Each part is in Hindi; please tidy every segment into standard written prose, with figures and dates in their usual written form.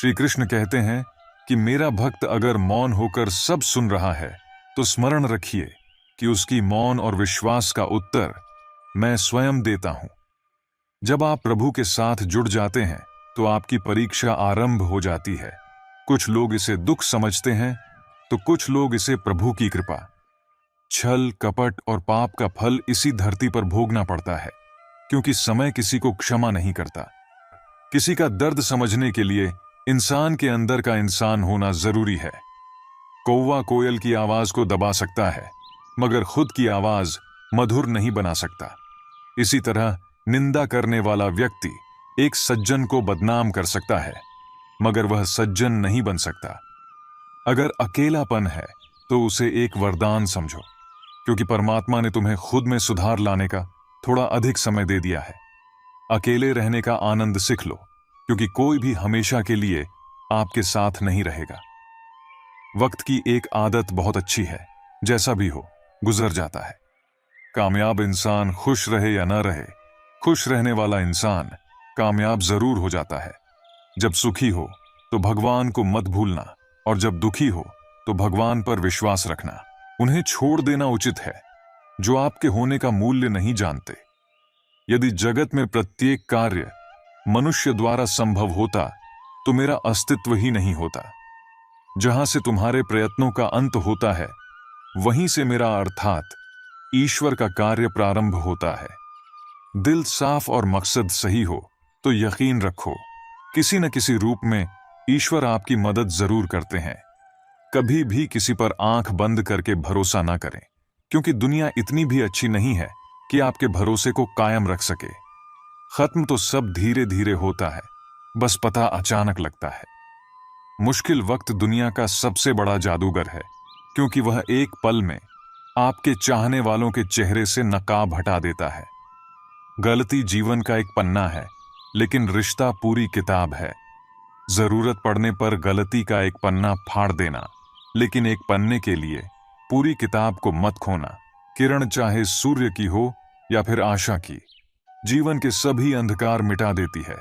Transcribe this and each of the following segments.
श्री कृष्ण कहते हैं कि मेरा भक्त अगर मौन होकर सब सुन रहा है तो स्मरण रखिए कि उसकी मौन और विश्वास का उत्तर मैं स्वयं देता हूं। जब आप प्रभु के साथ जुड़ जाते हैं तो आपकी परीक्षा आरंभ हो जाती है। कुछ लोग इसे दुख समझते हैं तो कुछ लोग इसे प्रभु की कृपा। छल, कपट और पाप का फल इसी धरती पर भोगना पड़ता है, क्योंकि समय किसी को क्षमा नहीं करता। किसी का दर्द समझने के लिए इंसान के अंदर का इंसान होना जरूरी है। कौवा कोयल की आवाज को दबा सकता है, मगर खुद की आवाज मधुर नहीं बना सकता। इसी तरह निंदा करने वाला व्यक्ति एक सज्जन को बदनाम कर सकता है, मगर वह सज्जन नहीं बन सकता। अगर अकेलापन है तो उसे एक वरदान समझो, क्योंकि परमात्मा ने तुम्हें खुद में सुधार लाने का थोड़ा अधिक समय दे दिया है। अकेले रहने का आनंद सीख लो, क्योंकि कोई भी हमेशा के लिए आपके साथ नहीं रहेगा। वक्त की एक आदत बहुत अच्छी है, जैसा भी हो गुजर जाता है। कामयाब इंसान खुश रहे या न रहे, खुश रहने वाला इंसान कामयाब जरूर हो जाता है। जब सुखी हो तो भगवान को मत भूलना, और जब दुखी हो तो भगवान पर विश्वास रखना। उन्हें छोड़ देना उचित है जो आपके होने का मूल्य नहीं जानते। यदि जगत में प्रत्येक कार्य मनुष्य द्वारा संभव होता तो मेरा अस्तित्व ही नहीं होता। जहां से तुम्हारे प्रयत्नों का अंत होता है, वहीं से मेरा अर्थात ईश्वर का कार्य प्रारंभ होता है। दिल साफ और मकसद सही हो तो यकीन रखो, किसी न किसी रूप में ईश्वर आपकी मदद जरूर करते हैं। कभी भी किसी पर आंख बंद करके भरोसा ना करें, क्योंकि दुनिया इतनी भी अच्छी नहीं है कि आपके भरोसे को कायम रख सके। खत्म तो सब धीरे धीरे होता है, बस पता अचानक लगता है। मुश्किल वक्त दुनिया का सबसे बड़ा जादूगर है, क्योंकि वह एक पल में आपके चाहने वालों के चेहरे से नकाब हटा देता है। गलती जीवन का एक पन्ना है, लेकिन रिश्ता पूरी किताब है। जरूरत पड़ने पर गलती का एक पन्ना फाड़ देना, लेकिन एक पन्ने के लिए पूरी किताब को मत खोना। किरण चाहे सूर्य की हो या फिर आशा की, जीवन के सभी अंधकार मिटा देती है।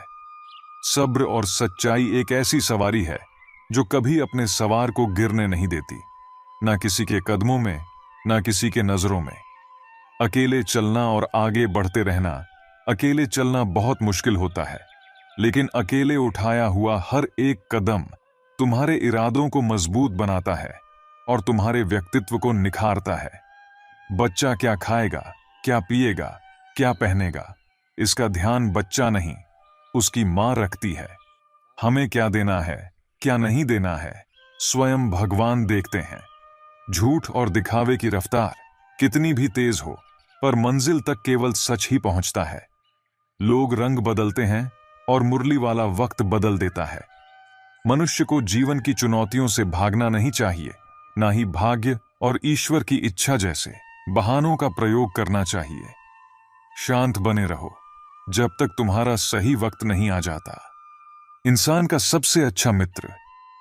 सब्र और सच्चाई एक ऐसी सवारी है जो कभी अपने सवार को गिरने नहीं देती, ना किसी के कदमों में, ना किसी के नजरों में। अकेले चलना और आगे बढ़ते रहना। अकेले चलना बहुत मुश्किल होता है, लेकिन अकेले उठाया हुआ हर एक कदम तुम्हारे इरादों को मजबूत बनाता है और तुम्हारे व्यक्तित्व को निखारता है। बच्चा क्या खाएगा, क्या पिएगा, क्या पहनेगा, इसका ध्यान बच्चा नहीं, उसकी मां रखती है। हमें क्या देना है, क्या नहीं देना है, स्वयं भगवान देखते हैं। झूठ और दिखावे की रफ्तार कितनी भी तेज हो, पर मंजिल तक केवल सच ही पहुंचता है। लोग रंग बदलते हैं और मुरली वाला वक्त बदल देता है। मनुष्य को जीवन की चुनौतियों से भागना नहीं चाहिए, ना ही भाग्य और ईश्वर की इच्छा जैसे बहानों का प्रयोग करना चाहिए। शांत बने रहो जब तक तुम्हारा सही वक्त नहीं आ जाता। इंसान का सबसे अच्छा मित्र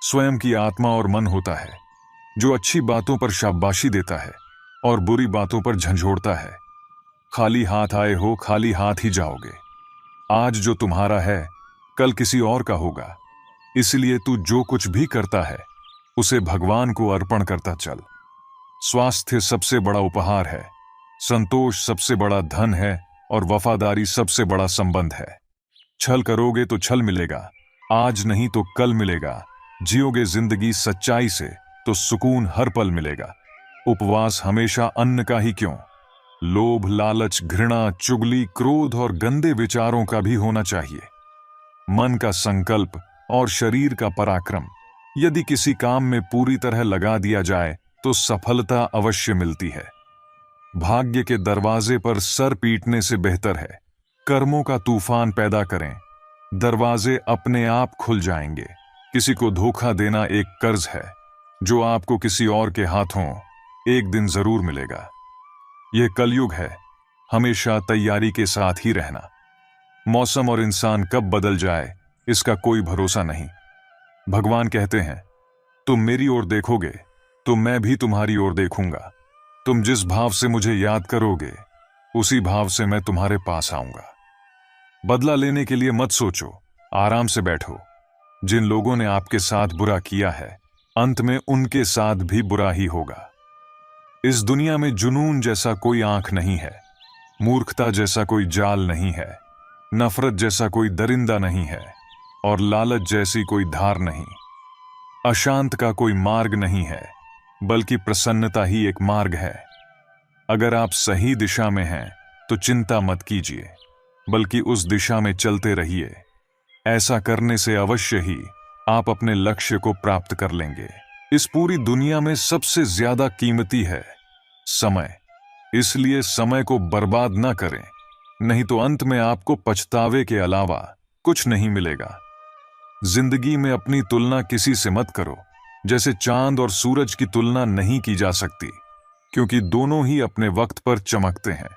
स्वयं की आत्मा और मन होता है, जो अच्छी बातों पर शाबाशी देता है और बुरी बातों पर झंझोड़ता है। खाली हाथ आए हो, खाली हाथ ही जाओगे। आज जो तुम्हारा है, कल किसी और का होगा। इसलिए तू जो कुछ भी करता है, उसे भगवान को अर्पण करता चल। स्वास्थ्य सबसे बड़ा उपहार है, संतोष सबसे बड़ा धन है और वफादारी सबसे बड़ा संबंध है। छल करोगे तो छल मिलेगा, आज नहीं तो कल मिलेगा। जियोगे जिंदगी सच्चाई से तो सुकून हर पल मिलेगा। उपवास हमेशा अन्न का ही क्यों, लोभ, लालच, घृणा, चुगली, क्रोध और गंदे विचारों का भी होना चाहिए। मन का संकल्प और शरीर का पराक्रम यदि किसी काम में पूरी तरह लगा दिया जाए तो सफलता अवश्य मिलती है। भाग्य के दरवाजे पर सर पीटने से बेहतर है कर्मों का तूफान पैदा करें, दरवाजे अपने आप खुल जाएंगे। किसी को धोखा देना एक कर्ज है जो आपको किसी और के हाथों एक दिन जरूर मिलेगा। यह कलयुग है, हमेशा तैयारी के साथ ही रहना। मौसम और इंसान कब बदल जाए इसका कोई भरोसा नहीं। भगवान कहते हैं, तुम मेरी ओर देखोगे तो मैं भी तुम्हारी ओर देखूंगा। तुम जिस भाव से मुझे याद करोगे, उसी भाव से मैं तुम्हारे पास आऊंगा। बदला लेने के लिए मत सोचो, आराम से बैठो। जिन लोगों ने आपके साथ बुरा किया है, अंत में उनके साथ भी बुरा ही होगा। इस दुनिया में जुनून जैसा कोई आंख नहीं है, मूर्खता जैसा कोई जाल नहीं है, नफरत जैसा कोई दरिंदा नहीं है, और लालच जैसी कोई धार नहीं। अशांत का कोई मार्ग नहीं है, बल्कि प्रसन्नता ही एक मार्ग है। अगर आप सही दिशा में हैं तो चिंता मत कीजिए, बल्कि उस दिशा में चलते रहिए। ऐसा करने से अवश्य ही आप अपने लक्ष्य को प्राप्त कर लेंगे। इस पूरी दुनिया में सबसे ज्यादा कीमती है समय, इसलिए समय को बर्बाद ना करें, नहीं तो अंत में आपको पछतावे के अलावा कुछ नहीं मिलेगा। जिंदगी में अपनी तुलना किसी से मत करो, जैसे चांद और सूरज की तुलना नहीं की जा सकती, क्योंकि दोनों ही अपने वक्त पर चमकते हैं।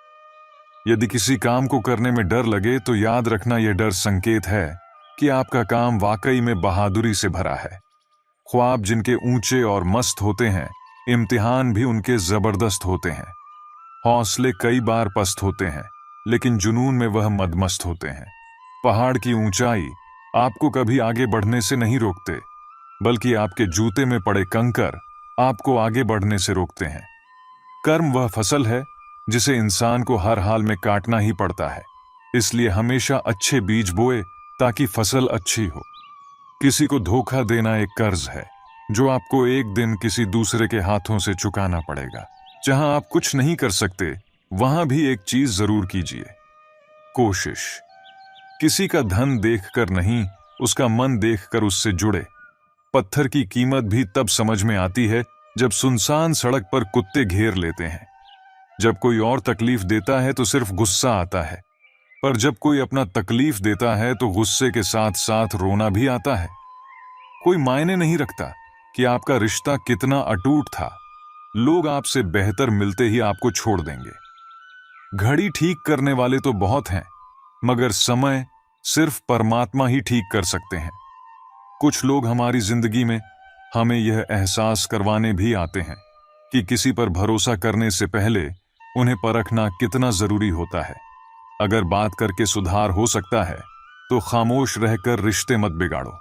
यदि किसी काम को करने में डर लगे तो याद रखना, यह डर संकेत है कि आपका काम वाकई में बहादुरी से भरा है। ख्वाब जिनके ऊंचे और मस्त होते हैं, इम्तिहान भी उनके जबरदस्त होते हैं। हौसले कई बार पस्त होते हैं, लेकिन जुनून में वह मदमस्त होते हैं। पहाड़ की ऊंचाई आपको कभी आगे बढ़ने से नहीं रोकते, बल्कि आपके जूते में पड़े कंकर आपको आगे बढ़ने से रोकते हैं। कर्म वह फसल है जिसे इंसान को हर हाल में काटना ही पड़ता है, इसलिए हमेशा अच्छे बीज बोए ताकि फसल अच्छी हो। किसी को धोखा देना एक कर्ज है जो आपको एक दिन किसी दूसरे के हाथों से चुकाना पड़ेगा। जहां आप कुछ नहीं कर सकते, वहां भी एक चीज जरूर कीजिए, कोशिश। किसी का धन देखकर नहीं, उसका मन देखकर उससे जुड़े। पत्थर की कीमत भी तब समझ में आती है जब सुनसान सड़क पर कुत्ते घेर लेते हैं। जब कोई और तकलीफ देता है तो सिर्फ गुस्सा आता है, पर जब कोई अपना तकलीफ देता है तो गुस्से के साथ साथ रोना भी आता है। कोई मायने नहीं रखता कि आपका रिश्ता कितना अटूट था, लोग आपसे बेहतर मिलते ही आपको छोड़ देंगे। घड़ी ठीक करने वाले तो बहुत हैं, मगर समय सिर्फ परमात्मा ही ठीक कर सकते हैं। कुछ लोग हमारी जिंदगी में हमें यह एहसास करवाने भी आते हैं कि किसी पर भरोसा करने से पहले उन्हें परखना कितना जरूरी होता है। अगर बात करके सुधार हो सकता है तो खामोश रहकर रिश्ते मत बिगाड़ो।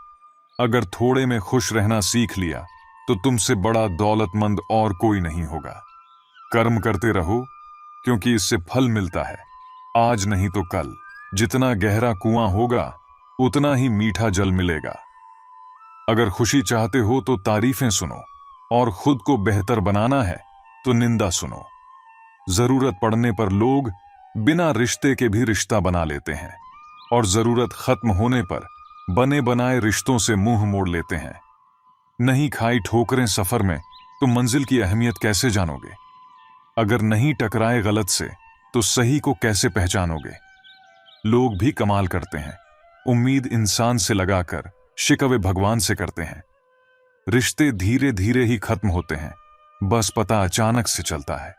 अगर थोड़े में खुश रहना सीख लिया तो तुमसे बड़ा दौलतमंद और कोई नहीं होगा। कर्म करते रहो, क्योंकि इससे फल मिलता है, आज नहीं तो कल। जितना गहरा कुआं होगा उतना ही मीठा जल मिलेगा। अगर खुशी चाहते हो तो तारीफें सुनो, और खुद को बेहतर बनाना है तो निंदा सुनो। जरूरत पड़ने पर लोग बिना रिश्ते के भी रिश्ता बना लेते हैं, और जरूरत खत्म होने पर बने बनाए रिश्तों से मुंह मोड़ लेते हैं। नहीं खाई ठोकरें सफर में तो मंजिल की अहमियत कैसे जानोगे? अगर नहीं टकराए गलत से तो सही को कैसे पहचानोगे? लोग भी कमाल करते हैं, उम्मीद इंसान से लगाकर शिकवे भगवान से करते हैं। रिश्ते धीरे धीरे ही खत्म होते हैं, बस पता अचानक से चलता है।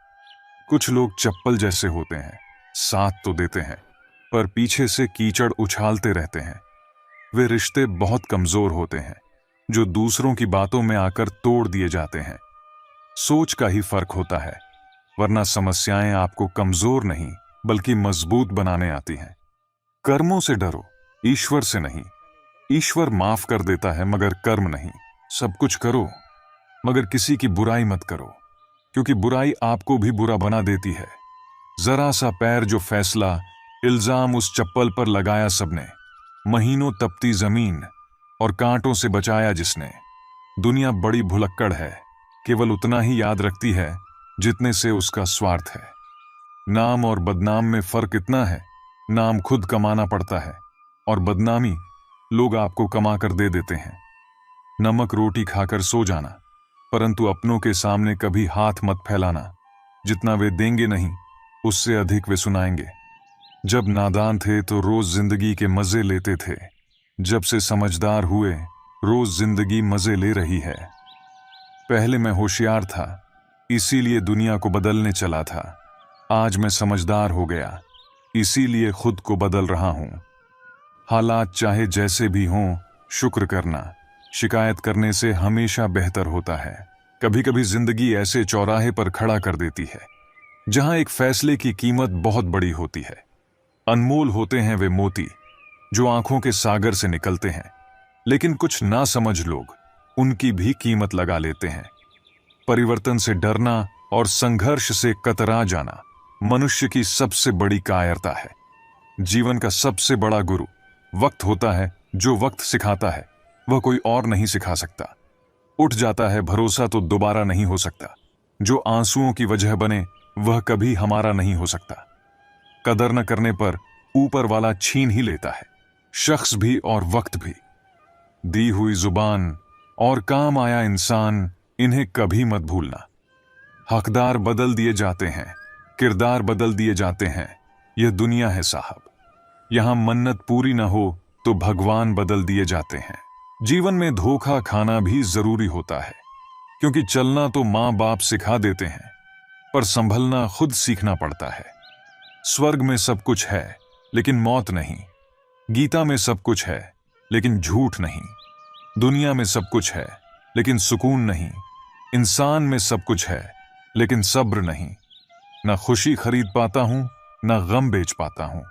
कुछ लोग चप्पल जैसे होते हैं, साथ तो देते हैं पर पीछे से कीचड़ उछालते रहते हैं। वे रिश्ते बहुत कमजोर होते हैं जो दूसरों की बातों में आकर तोड़ दिए जाते हैं। सोच का ही फर्क होता है, वरना समस्याएं आपको कमजोर नहीं बल्कि मजबूत बनाने आती हैं। कर्मों से डरो, ईश्वर से नहीं। ईश्वर माफ कर देता है मगर कर्म नहीं। सब कुछ करो मगर किसी की बुराई मत करो, क्योंकि बुराई आपको भी बुरा बना देती है। जरा सा पैर जो फैसला, इल्जाम उस चप्पल पर लगाया सबने, महीनों तपती जमीन और कांटों से बचाया जिसने। दुनिया बड़ी भुलक्कड़ है, केवल उतना ही याद रखती है जितने से उसका स्वार्थ है। नाम और बदनाम में फर्क इतना है, नाम खुद कमाना पड़ता है और बदनामी लोग आपको कमा कर दे देते हैं। नमक रोटी खाकर सो जाना, परंतु अपनों के सामने कभी हाथ मत फैलाना। जितना वे देंगे नहीं, उससे अधिक वे सुनाएंगे। जब नादान थे तो रोज जिंदगी के मजे लेते थे, जब से समझदार हुए रोज जिंदगी मजे ले रही है। पहले मैं होशियार था, इसीलिए दुनिया को बदलने चला था। आज मैं समझदार हो गया, इसीलिए खुद को बदल रहा हूं। हालात चाहे जैसे भी हों, शुक्र करना, शिकायत करने से हमेशा बेहतर होता है। कभी कभी जिंदगी ऐसे चौराहे पर खड़ा कर देती है जहां एक फैसले की कीमत बहुत बड़ी होती है। अनमोल होते हैं वे मोती जो आंखों के सागर से निकलते हैं, लेकिन कुछ नासमझ लोग उनकी भी कीमत लगा लेते हैं। परिवर्तन से डरना और संघर्ष से कतरा जाना मनुष्य की सबसे बड़ी कायरता है। जीवन का सबसे बड़ा गुरु वक्त होता है। जो वक्त सिखाता है वह कोई और नहीं सिखा सकता। उठ जाता है भरोसा तो दोबारा नहीं हो सकता। जो आंसुओं की वजह बने वह कभी हमारा नहीं हो सकता। कदर न करने पर ऊपर वाला छीन ही लेता है, शख्स भी और वक्त भी। दी हुई जुबान और काम आया इंसान, इन्हें कभी मत भूलना। हकदार बदल दिए जाते हैं, किरदार बदल दिए जाते हैं। यह दुनिया है साहब, यहां मन्नत पूरी ना हो तो भगवान बदल दिए जाते हैं। जीवन में धोखा खाना भी जरूरी होता है, क्योंकि चलना तो मां बाप सिखा देते हैं, पर संभलना खुद सीखना पड़ता है। स्वर्ग में सब कुछ है लेकिन मौत नहीं। गीता में सब कुछ है लेकिन झूठ नहीं। दुनिया में सब कुछ है लेकिन सुकून नहीं। इंसान में सब कुछ है लेकिन सब्र नहीं। ना खुशी खरीद पाता हूं, ना गम बेच पाता हूं,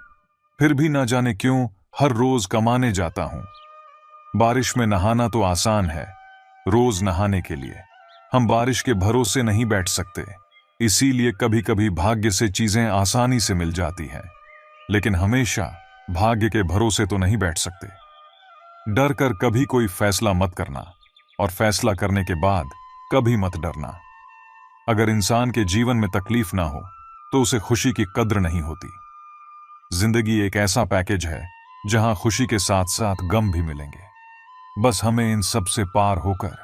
फिर भी ना जाने क्यों हर रोज कमाने जाता हूं। बारिश में नहाना तो आसान है, रोज नहाने के लिए हम बारिश के भरोसे नहीं बैठ सकते। इसीलिए कभी कभी भाग्य से चीजें आसानी से मिल जाती हैं, लेकिन हमेशा भाग्य के भरोसे तो नहीं बैठ सकते। डर कर कभी कोई फैसला मत करना, और फैसला करने के बाद कभी मत डरना। अगर इंसान के जीवन में तकलीफ ना हो तो उसे खुशी की कद्र नहीं होती। जिंदगी एक ऐसा पैकेज है जहां खुशी के साथ साथ गम भी मिलेंगे। बस हमें इन सब से पार होकर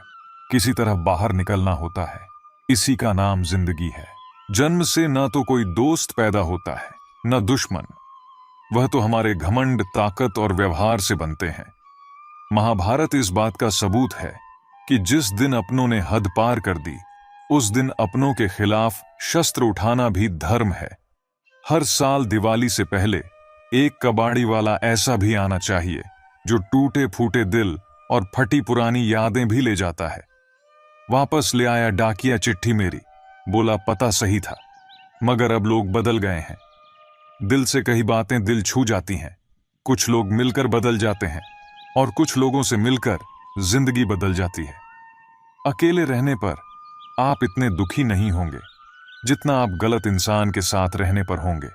किसी तरह बाहर निकलना होता है। इसी का नाम जिंदगी है। जन्म से ना तो कोई दोस्त पैदा होता है, ना दुश्मन। वह तो हमारे घमंड, ताकत और व्यवहार से बनते हैं। महाभारत इस बात का सबूत है कि जिस दिन अपनों ने हद पार कर दी, उस दिन अपनों के खिलाफ शस्त्र उठाना भी धर्म है। हर साल दिवाली से पहले एक कबाड़ी वाला ऐसा भी आना चाहिए जो टूटे फूटे दिल और फटी पुरानी यादें भी ले जाता है। वापस ले आया डाकिया चिट्ठी मेरी, बोला पता सही था, मगर अब लोग बदल गए हैं। दिल से कही बातें दिल छू जाती हैं। कुछ लोग मिलकर बदल जाते हैं और कुछ लोगों से मिलकर जिंदगी बदल जाती है। अकेले रहने पर आप इतने दुखी नहीं होंगे जितना आप गलत इंसान के साथ रहने पर होंगे।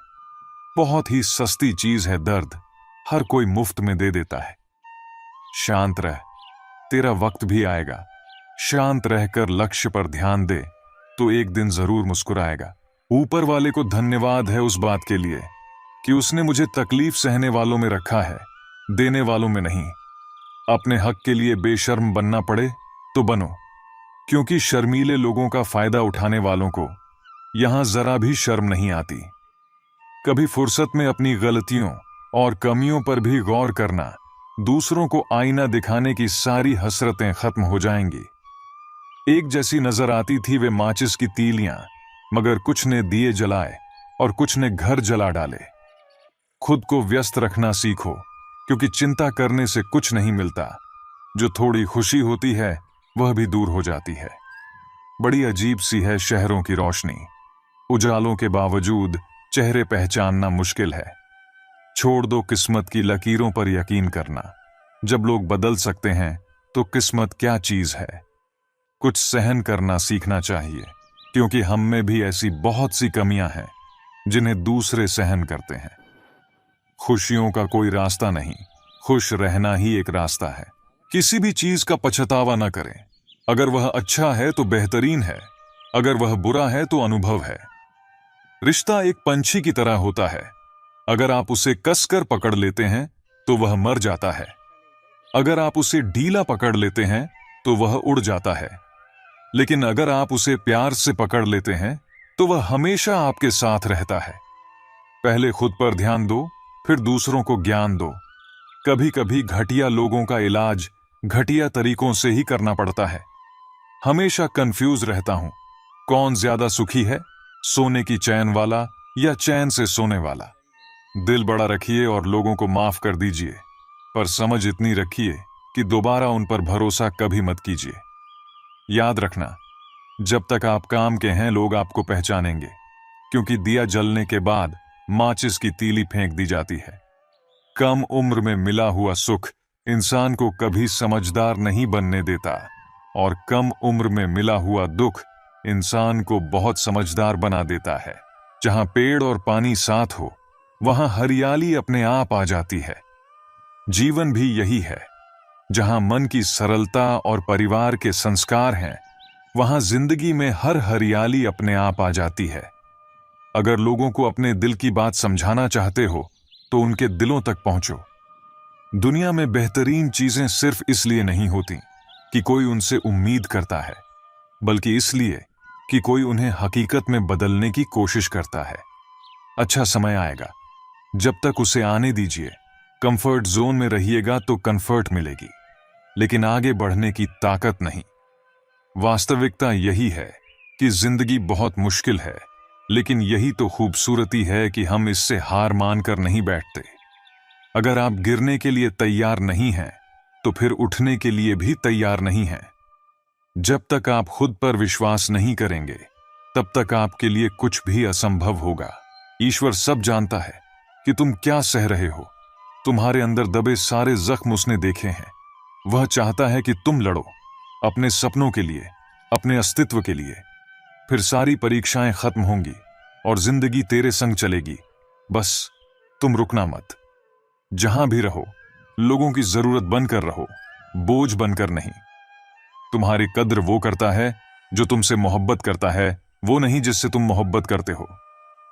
बहुत ही सस्ती चीज है दर्द, हर कोई मुफ्त में दे देता है। शांत रह, तेरा वक्त भी आएगा। शांत रहकर लक्ष्य पर ध्यान दे तो एक दिन जरूर मुस्कुराएगा। ऊपर वाले को धन्यवाद है उस बात के लिए कि उसने मुझे तकलीफ सहने वालों में रखा है, देने वालों में नहीं। अपने हक के लिए बेशर्म बनना पड़े तो बनो, क्योंकि शर्मीले लोगों का फायदा उठाने वालों को यहां जरा भी शर्म नहीं आती। कभी फुर्सत में अपनी गलतियों और कमियों पर भी गौर करना, दूसरों को आईना दिखाने की सारी हसरतें खत्म हो जाएंगी। एक जैसी नजर आती थी वे माचिस की तीलियां, मगर कुछ ने दिए जलाए और कुछ ने घर जला डाले। खुद को व्यस्त रखना सीखो, क्योंकि चिंता करने से कुछ नहीं मिलता। जो थोड़ी खुशी होती है वह भी दूर हो जाती है। बड़ी अजीब सी है शहरों की रोशनी, उजालों के बावजूद चेहरे पहचानना मुश्किल है। छोड़ दो किस्मत की लकीरों पर यकीन करना। जब लोग बदल सकते हैं तो किस्मत क्या चीज है। कुछ सहन करना सीखना चाहिए, क्योंकि हम में भी ऐसी बहुत सी कमियां हैं जिन्हें दूसरे सहन करते हैं। खुशियों का कोई रास्ता नहीं, खुश रहना ही एक रास्ता है। किसी भी चीज का पछतावा न करें। अगर वह अच्छा है तो बेहतरीन है, अगर वह बुरा है तो अनुभव है। रिश्ता एक पंछी की तरह होता है। अगर आप उसे कसकर पकड़ लेते हैं तो वह मर जाता है, अगर आप उसे ढीला पकड़ लेते हैं तो वह उड़ जाता है, लेकिन अगर आप उसे प्यार से पकड़ लेते हैं तो वह हमेशा आपके साथ रहता है। पहले खुद पर ध्यान दो, फिर दूसरों को ज्ञान दो। कभी कभी घटिया लोगों का इलाज घटिया तरीकों से ही करना पड़ता है। हमेशा कंफ्यूज रहता हूं, कौन ज्यादा सुखी है, सोने की चैन वाला या चैन से सोने वाला। दिल बड़ा रखिए और लोगों को माफ कर दीजिए, पर समझ इतनी रखिए कि दोबारा उन पर भरोसा कभी मत कीजिए। याद रखना, जब तक आप काम के हैं लोग आपको पहचानेंगे, क्योंकि दिया जलने के बाद माचिस की तीली फेंक दी जाती है। कम उम्र में मिला हुआ सुख इंसान को कभी समझदार नहीं बनने देता, और कम उम्र में मिला हुआ दुख इंसान को बहुत समझदार बना देता है। जहां पेड़ और पानी साथ हो, वहां हरियाली अपने आप आ जाती है। जीवन भी यही है। जहां मन की सरलता और परिवार के संस्कार हैं, वहां जिंदगी में हर हरियाली अपने आप आ जाती है। अगर लोगों को अपने दिल की बात समझाना चाहते हो, तो उनके दिलों तक पहुंचो। दुनिया में बेहतरीन चीजें सिर्फ इसलिए नहीं होती कि कोई उनसे उम्मीद करता है, बल्कि इसलिए कि कोई उन्हें हकीकत में बदलने की कोशिश करता है। अच्छा समय आएगा, जब तक उसे आने दीजिए। कंफर्ट जोन में रहिएगा तो कंफर्ट मिलेगी, लेकिन आगे बढ़ने की ताकत नहीं। वास्तविकता यही है कि जिंदगी बहुत मुश्किल है, लेकिन यही तो खूबसूरती है कि हम इससे हार मानकर नहीं बैठते। अगर आप गिरने के लिए तैयार नहीं हैं, तो फिर उठने के लिए भी तैयार नहीं हैं। जब तक आप खुद पर विश्वास नहीं करेंगे, तब तक आपके लिए कुछ भी असंभव होगा। ईश्वर सब जानता है कि तुम क्या सह रहे हो। तुम्हारे अंदर दबे सारे जख्म उसने देखे हैं। वह चाहता है कि तुम लड़ो अपने सपनों के लिए, अपने अस्तित्व के लिए। फिर सारी परीक्षाएं खत्म होंगी और जिंदगी तेरे संग चलेगी। बस तुम रुकना मत। जहां भी रहो, लोगों की जरूरत बनकर रहो, बोझ बनकर नहीं। तुम्हारी कद्र वो करता है जो तुमसे मोहब्बत करता है, वो नहीं जिससे तुम मोहब्बत करते हो।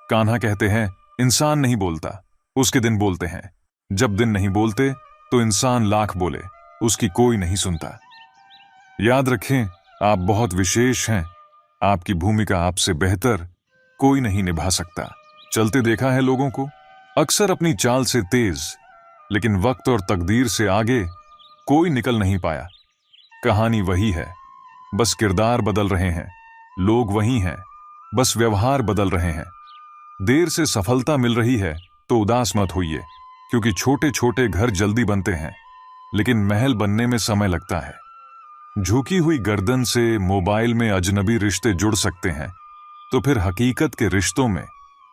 कान्हा कहते हैं, इंसान नहीं बोलता, उसके दिन बोलते हैं। जब दिन नहीं बोलते तो इंसान लाख बोले, उसकी कोई नहीं सुनता। याद रखें, आप बहुत विशेष हैं। आपकी भूमिका आपसे बेहतर कोई नहीं निभा सकता। चलते देखा है लोगों को, अक्सर अपनी चाल से तेज, लेकिन वक्त और तकदीर से आगे कोई निकल नहीं पाया। कहानी वही है, बस किरदार बदल रहे हैं। लोग वही हैं, बस व्यवहार बदल रहे हैं। देर से सफलता मिल रही है तो उदास मत होइए, क्योंकि छोटे छोटे घर जल्दी बनते हैं, लेकिन महल बनने में समय लगता है। झुकी हुई गर्दन से मोबाइल में अजनबी रिश्ते जुड़ सकते हैं, तो फिर हकीकत के रिश्तों में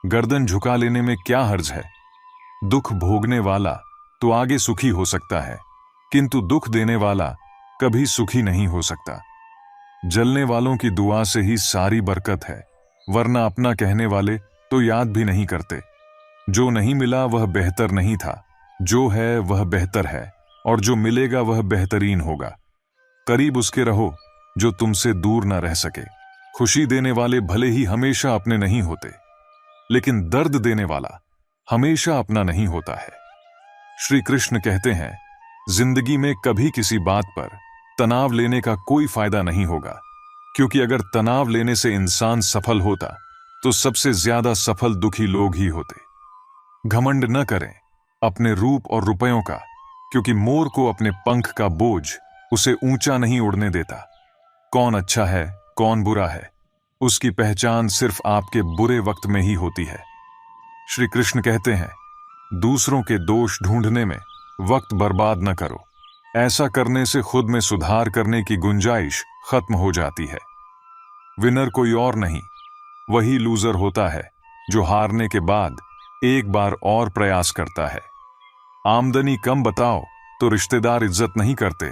गर्दन झुका लेने में क्या हर्ज है। दुख भोगने वाला तो आगे सुखी हो सकता है, किंतु दुख देने वाला कभी सुखी नहीं हो सकता। जलने वालों की दुआ से ही सारी बरकत है, वरना अपना कहने वाले तो याद भी नहीं करते। जो नहीं मिला वह बेहतर नहीं था, जो है वह बेहतर है, और जो मिलेगा वह बेहतरीन होगा। करीब उसके रहो जो तुमसे दूर ना रह सके। खुशी देने वाले भले ही हमेशा अपने नहीं होते, लेकिन दर्द देने वाला हमेशा अपना नहीं होता है। श्री कृष्ण कहते हैं, जिंदगी में कभी किसी बात पर तनाव लेने का कोई फायदा नहीं होगा, क्योंकि अगर तनाव लेने से इंसान सफल होता तो सबसे ज्यादा सफल दुखी लोग ही होते। घमंड न करें अपने रूप और रुपयों का, क्योंकि मोर को अपने पंख का बोझ उसे ऊंचा नहीं उड़ने देता। कौन अच्छा है, कौन बुरा है, उसकी पहचान सिर्फ आपके बुरे वक्त में ही होती है। श्री कृष्ण कहते हैं, दूसरों के दोष ढूंढने में वक्त बर्बाद न करो। ऐसा करने से खुद में सुधार करने की गुंजाइश खत्म हो जाती है। विनर कोई और नहीं, वही लूजर होता है जो हारने के बाद एक बार और प्रयास करता है। आमदनी कम बताओ तो रिश्तेदार इज्जत नहीं करते,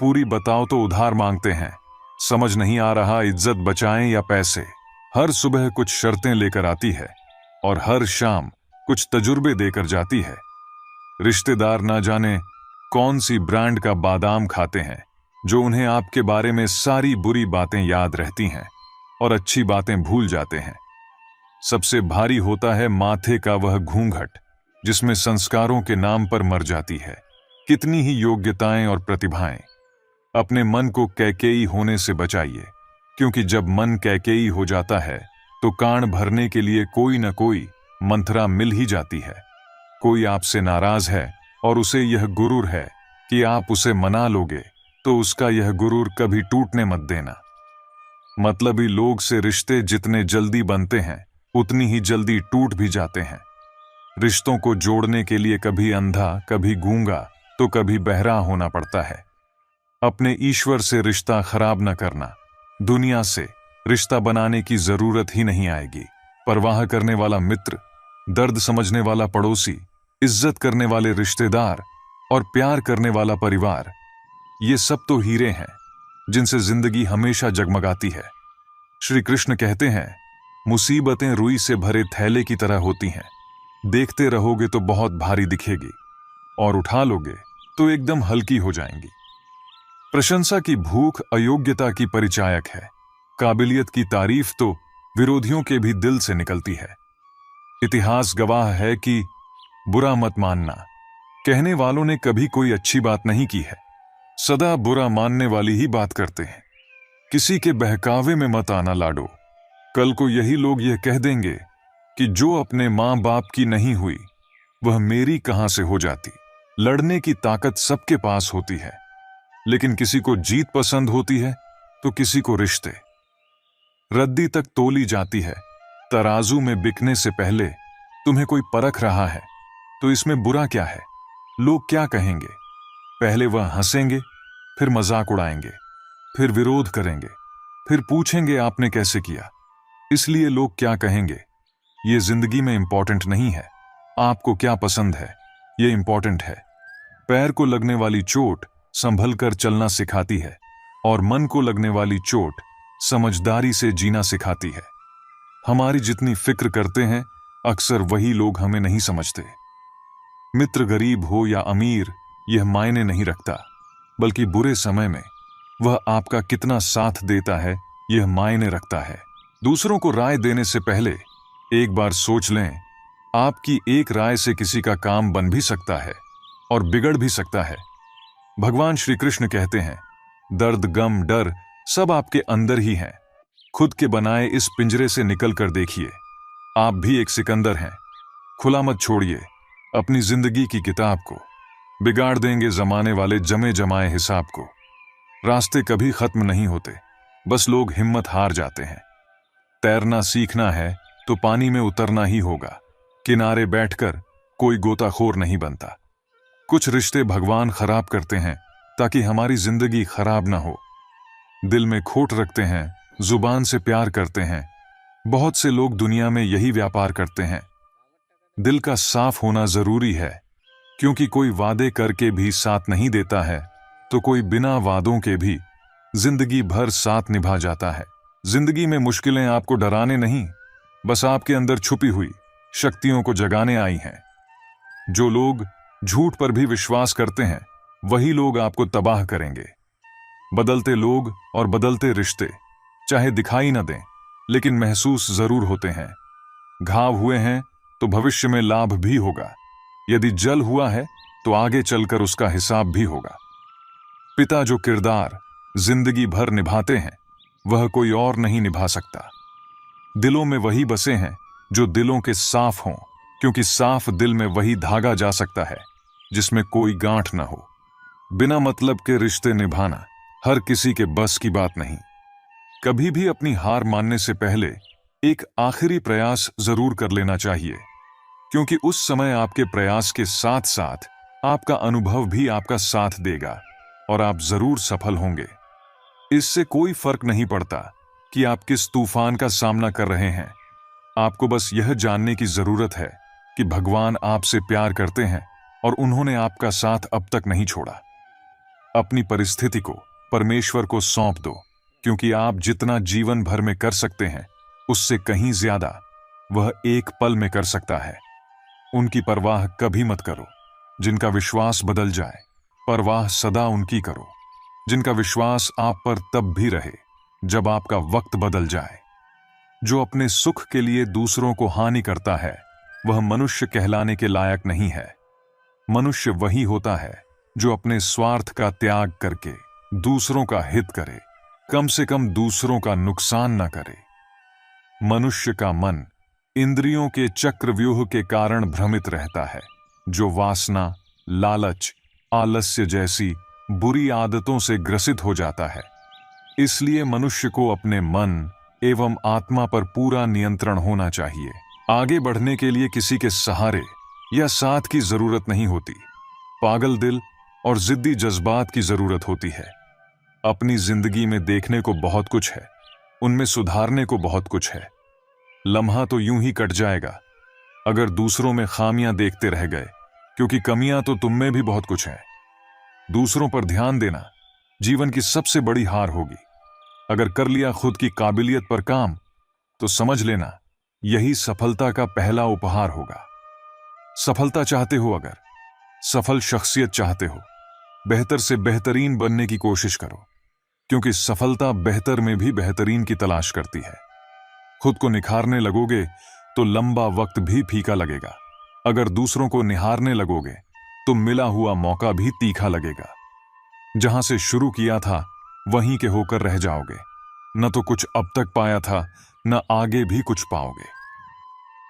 पूरी बताओ तो उधार मांगते हैं। समझ नहीं आ रहा इज्जत बचाएं या पैसे। हर सुबह कुछ शर्तें लेकर आती है और हर शाम कुछ तजुर्बे देकर जाती है। रिश्तेदार ना जाने कौन सी ब्रांड का बादाम खाते हैं, जो उन्हें आपके बारे में सारी बुरी बातें याद रहती हैं और अच्छी बातें भूल जाते हैं। सबसे भारी होता है माथे का वह घूंघट, जिसमें संस्कारों के नाम पर मर जाती है कितनी ही योग्यताएं और प्रतिभाएं। अपने मन को कैकेयी होने से बचाइए, क्योंकि जब मन कैकेयी हो जाता है तो कान भरने के लिए कोई न कोई मंथरा मिल ही जाती है। कोई आपसे नाराज है और उसे यह गुरूर है कि आप उसे मना लोगे, तो उसका यह गुरूर कभी टूटने मत देना। मतलबी लोग से रिश्ते जितने जल्दी बनते हैं, उतनी ही जल्दी टूट भी जाते हैं। रिश्तों को जोड़ने के लिए कभी अंधा, कभी गूंगा, तो कभी बहरा होना पड़ता है। अपने ईश्वर से रिश्ता खराब न करना। दुनिया से रिश्ता बनाने की जरूरत ही नहीं आएगी। परवाह करने वाला मित्र, दर्द समझने वाला पड़ोसी, इज्जत करने वाले रिश्तेदार और प्यार करने वाला परिवार, ये सब तो हीरे हैं जिनसे जिंदगी हमेशा जगमगाती है। श्री कृष्ण कहते हैं, मुसीबतें रुई से भरे थैले की तरह होती हैं। देखते रहोगे तो बहुत भारी दिखेगी और उठा लोगे तो एकदम हल्की हो जाएंगी। प्रशंसा की भूख अयोग्यता की परिचायक है। काबिलियत की तारीफ तो विरोधियों के भी दिल से निकलती है। इतिहास गवाह है कि बुरा मत मानना कहने वालों ने कभी कोई अच्छी बात नहीं की है। सदा बुरा मानने वाली ही बात करते हैं। किसी के बहकावे में मत आना लाडो। कल को यही लोग यह कह देंगे कि जो अपने मां बाप की नहीं हुई वह मेरी कहां से हो जाती। लड़ने की ताकत सबके पास होती है, लेकिन किसी को जीत पसंद होती है तो किसी को रिश्ते। रद्दी तक तोली जाती है। तराजू में बिकने से पहले तुम्हें कोई परख रहा है तो इसमें बुरा क्या है? लोग क्या कहेंगे? पहले वह हंसेंगे, फिर मजाक उड़ाएंगे, फिर विरोध करेंगे, फिर पूछेंगे आपने कैसे किया। इसलिए लोग क्या कहेंगे ये जिंदगी में इंपॉर्टेंट नहीं है। आपको क्या पसंद है ये इंपॉर्टेंट है। पैर को लगने वाली चोट संभल कर चलना सिखाती है और मन को लगने वाली चोट समझदारी से जीना सिखाती है। हमारी जितनी फिक्र करते हैं अक्सर वही लोग हमें नहीं समझते। मित्र गरीब हो या अमीर यह मायने नहीं रखता, बल्कि बुरे समय में वह आपका कितना साथ देता है यह मायने रखता है। दूसरों को राय देने से पहले एक बार सोच लें, आपकी एक राय से किसी का काम बन भी सकता है और बिगड़ भी सकता है। भगवान श्री कृष्ण कहते हैं, दर्द गम डर सब आपके अंदर ही हैं। खुद के बनाए इस पिंजरे से निकल कर देखिए, आप भी एक सिकंदर हैं। खुला मत छोड़िए अपनी जिंदगी की किताब को, बिगाड़ देंगे जमाने वाले जमे जमाए हिसाब को। रास्ते कभी खत्म नहीं होते, बस लोग हिम्मत हार जाते हैं। तैरना सीखना है तो पानी में उतरना ही होगा। किनारे बैठकर कोई गोताखोर नहीं बनता। कुछ रिश्ते भगवान खराब करते हैं ताकि हमारी जिंदगी खराब ना हो। दिल में खोट रखते हैं, जुबान से प्यार करते हैं। बहुत से लोग दुनिया में यही व्यापार करते हैं। दिल का साफ होना जरूरी है, क्योंकि कोई वादे करके भी साथ नहीं देता है तो कोई बिना वादों के भी जिंदगी भर साथ निभा जाता है। जिंदगी में मुश्किलें आपको डराने नहीं, बस आपके अंदर छुपी हुई शक्तियों को जगाने आई हैं। जो लोग झूठ पर भी विश्वास करते हैं वही लोग आपको तबाह करेंगे। बदलते लोग और बदलते रिश्ते चाहे दिखाई न दें, लेकिन महसूस जरूर होते हैं। घाव हुए हैं तो भविष्य में लाभ भी होगा। यदि जल हुआ है तो आगे चलकर उसका हिसाब भी होगा। पिता जो किरदार जिंदगी भर निभाते हैं वह कोई और नहीं निभा सकता। दिलों में वही बसे हैं जो दिलों के साफ हों, क्योंकि साफ दिल में वही धागा जा सकता है जिसमें कोई गांठ न हो। बिना मतलब के रिश्ते निभाना हर किसी के बस की बात नहीं। कभी भी अपनी हार मानने से पहले एक आखिरी प्रयास जरूर कर लेना चाहिए, क्योंकि उस समय आपके प्रयास के साथ साथ आपका अनुभव भी आपका साथ देगा और आप जरूर सफल होंगे। इससे कोई फर्क नहीं पड़ता कि आप किस तूफान का सामना कर रहे हैं। आपको बस यह जानने की जरूरत है कि भगवान आपसे प्यार करते हैं और उन्होंने आपका साथ अब तक नहीं छोड़ा। अपनी परिस्थिति को परमेश्वर को सौंप दो, क्योंकि आप जितना जीवन भर में कर सकते हैं उससे कहीं ज्यादा वह एक पल में कर सकता है। उनकी परवाह कभी मत करो जिनका विश्वास बदल जाए, परवाह सदा उनकी करो जिनका विश्वास आप पर तब भी रहे जब आपका वक्त बदल जाए। जो अपने सुख के लिए दूसरों को हानि करता है वह मनुष्य कहलाने के लायक नहीं है। मनुष्य वही होता है जो अपने स्वार्थ का त्याग करके दूसरों का हित करे, कम से कम दूसरों का नुकसान न करे। मनुष्य का मन इंद्रियों के चक्रव्यूह के कारण भ्रमित रहता है, जो वासना, लालच, आलस्य जैसी बुरी आदतों से ग्रसित हो जाता है। इसलिए मनुष्य को अपने मन एवं आत्मा पर पूरा नियंत्रण होना चाहिए। आगे बढ़ने के लिए किसी के सहारे या साथ की जरूरत नहीं होती। पागल दिल और जिद्दी जज्बात की जरूरत होती है। अपनी जिंदगी में देखने को बहुत कुछ है, उनमें सुधारने को बहुत कुछ है। लम्हा तो यूं ही कट जाएगा अगर दूसरों में खामियां देखते रह गए क्योंकि कमियां तो तुम में भी बहुत कुछ है। दूसरों पर ध्यान देना जीवन की सबसे बड़ी हार होगी। अगर कर लिया खुद की काबिलियत पर काम, तो समझ लेना यही सफलता का पहला उपहार होगा। सफलता चाहते हो, अगर सफल शख्सियत चाहते हो, बेहतर से बेहतरीन बनने की कोशिश करो, क्योंकि सफलता बेहतर में भी बेहतरीन की तलाश करती है। खुद को निखारने लगोगे तो लंबा वक्त भी फीका लगेगा। अगर दूसरों को निहारने लगोगे तो मिला हुआ मौका भी तीखा लगेगा। जहां से शुरू किया था वहीं के होकर रह जाओगे। न तो कुछ अब तक पाया था, न आगे भी कुछ पाओगे।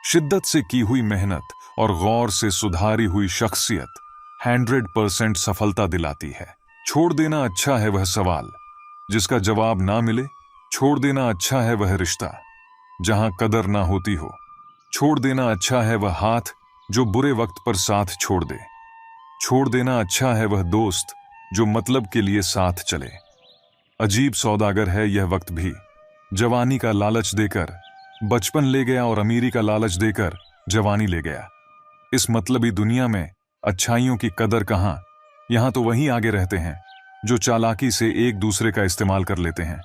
शिद्दत से की हुई मेहनत और गौर से सुधारी हुई शख्सियत 100% सफलता दिलाती है। छोड़ देना अच्छा है वह सवाल जिसका जवाब ना मिले। छोड़ देना अच्छा है वह रिश्ता जहां कदर ना होती हो। छोड़ देना अच्छा है वह हाथ जो बुरे वक्त पर साथ छोड़ दे। छोड़ देना अच्छा है वह दोस्त जो मतलब के लिए साथ चले। अजीब सौदागर है यह वक्त भी, जवानी का लालच देकर बचपन ले गया और अमीरी का लालच देकर जवानी ले गया। इस मतलबी दुनिया में अच्छाइयों की कदर कहां। यहां तो वही आगे रहते हैं जो चालाकी से एक दूसरे का इस्तेमाल कर लेते हैं।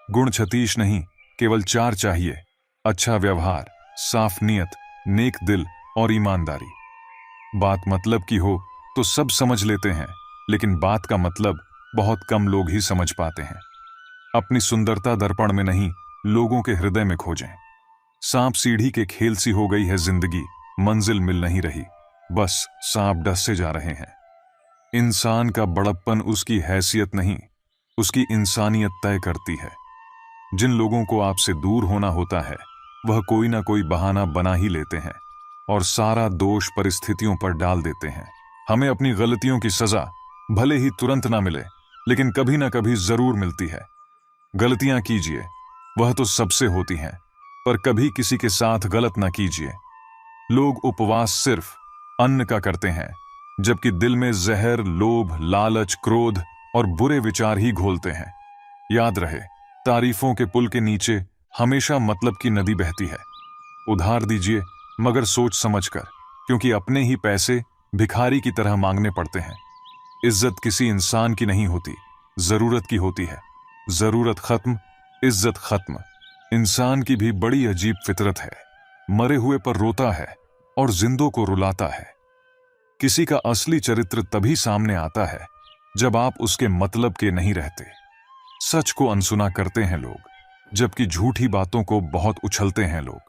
गुण छतीश नहीं, केवल 4 चाहिए: अच्छा व्यवहार, साफ नीयत, नेक दिल और ईमानदारी। बात मतलब की हो तो सब समझ लेते हैं, लेकिन बात का मतलब बहुत कम लोग ही समझ पाते हैं। अपनी सुंदरता दर्पण में नहीं, लोगों के हृदय में खोजें। सांप सीढ़ी के खेल सी हो गई है जिंदगी, मंजिल मिल नहीं रही, बस सांप डसते जा रहे हैं। इंसान का बड़प्पन उसकी हैसियत नहीं, उसकी इंसानियत तय करती है। जिन लोगों को आपसे दूर होना होता है वह कोई ना कोई बहाना बना ही लेते हैं और सारा दोष परिस्थितियों पर डाल देते हैं। हमें अपनी गलतियों की सजा भले ही तुरंत ना मिले, लेकिन कभी ना कभी जरूर मिलती है। गलतियां कीजिए, वह तो सबसे होती हैं, पर कभी किसी के साथ गलत ना कीजिए। लोग उपवास सिर्फ अन्न का करते हैं, जबकि दिल में जहर, लोभ, लालच, क्रोध और बुरे विचार ही घोलते हैं। याद रहे, तारीफों के पुल के नीचे हमेशा मतलब की नदी बहती है। उधार दीजिए मगर सोच समझकर, क्योंकि अपने ही पैसे भिखारी की तरह मांगने पड़ते हैं। इज्जत किसी इंसान की नहीं होती, जरूरत की होती है। जरूरत खत्म, इज्जत खत्म। इंसान की भी बड़ी अजीब फितरत है, मरे हुए पर रोता है और जिंदों को रुलाता है। किसी का असली चरित्र तभी सामने आता है जब आप उसके मतलब के नहीं रहते। सच को अनसुना करते हैं लोग, जबकि झूठी बातों को बहुत उछलते हैं लोग।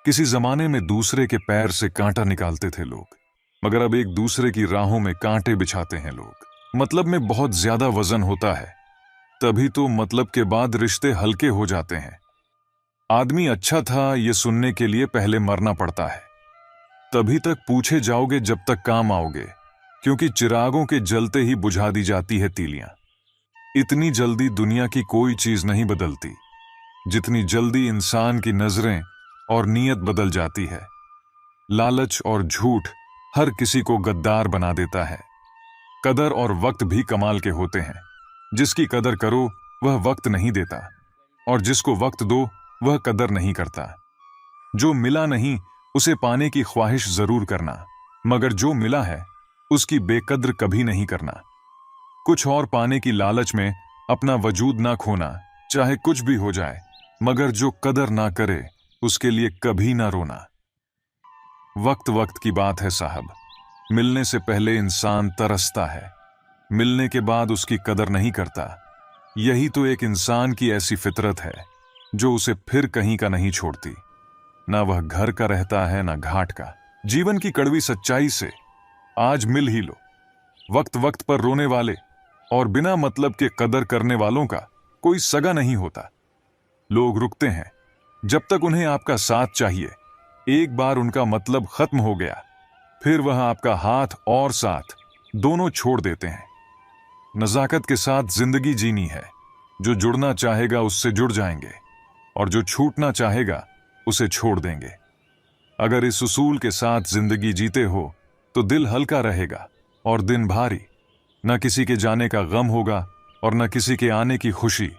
किसी जमाने में दूसरे के पैर से कांटा निकालते थे लोग, मगर अब एक दूसरे की राहों में कांटे बिछाते हैं लोग। मतलब में बहुत ज्यादा वजन होता है, तभी तो मतलब के बाद रिश्ते हल्के हो जाते हैं। आदमी अच्छा था ये सुनने के लिए पहले मरना पड़ता है, तभी तक पूछे जाओगे जब तक काम आओगे, क्योंकि चिरागों के जलते ही बुझा दी जाती है तीलियां। इतनी जल्दी दुनिया की कोई चीज नहीं बदलती जितनी जल्दी इंसान की नजरें और नीयत बदल जाती है। लालच और झूठ हर किसी को गद्दार बना देता है। कदर और वक्त भी कमाल के होते हैं। जिसकी कदर करो वह वक्त नहीं देता, और जिसको वक्त दो वह कदर नहीं करता। जो मिला नहीं उसे पाने की ख्वाहिश जरूर करना, मगर जो मिला है उसकी बेकद्र कभी नहीं करना। कुछ और पाने की लालच में अपना वजूद ना खोना, चाहे कुछ भी हो जाए, मगर जो कदर ना करे उसके लिए कभी ना रोना। वक्त वक्त की बात है साहब, मिलने से पहले इंसान तरसता है, मिलने के बाद उसकी कदर नहीं करता। यही तो एक इंसान की ऐसी फितरत है जो उसे फिर कहीं का नहीं छोड़ती। ना वह घर का रहता है ना घाट का। जीवन की कड़वी सच्चाई से आज मिल ही लो। वक्त वक्त पर रोने वाले और बिना मतलब के कदर करने वालों का कोई सगा नहीं होता। लोग रुकते हैं जब तक उन्हें आपका साथ चाहिए। एक बार उनका मतलब खत्म हो गया, फिर वह आपका हाथ और साथ दोनों छोड़ देते हैं। नजाकत के साथ जिंदगी जीनी है। जो जुड़ना चाहेगा उससे जुड़ जाएंगे, और जो छूटना चाहेगा उसे छोड़ देंगे। अगर इस उसूल के साथ जिंदगी जीते हो तो दिल हल्का रहेगा और दिन भारी। न किसी के जाने का गम होगा और न किसी के आने की खुशी।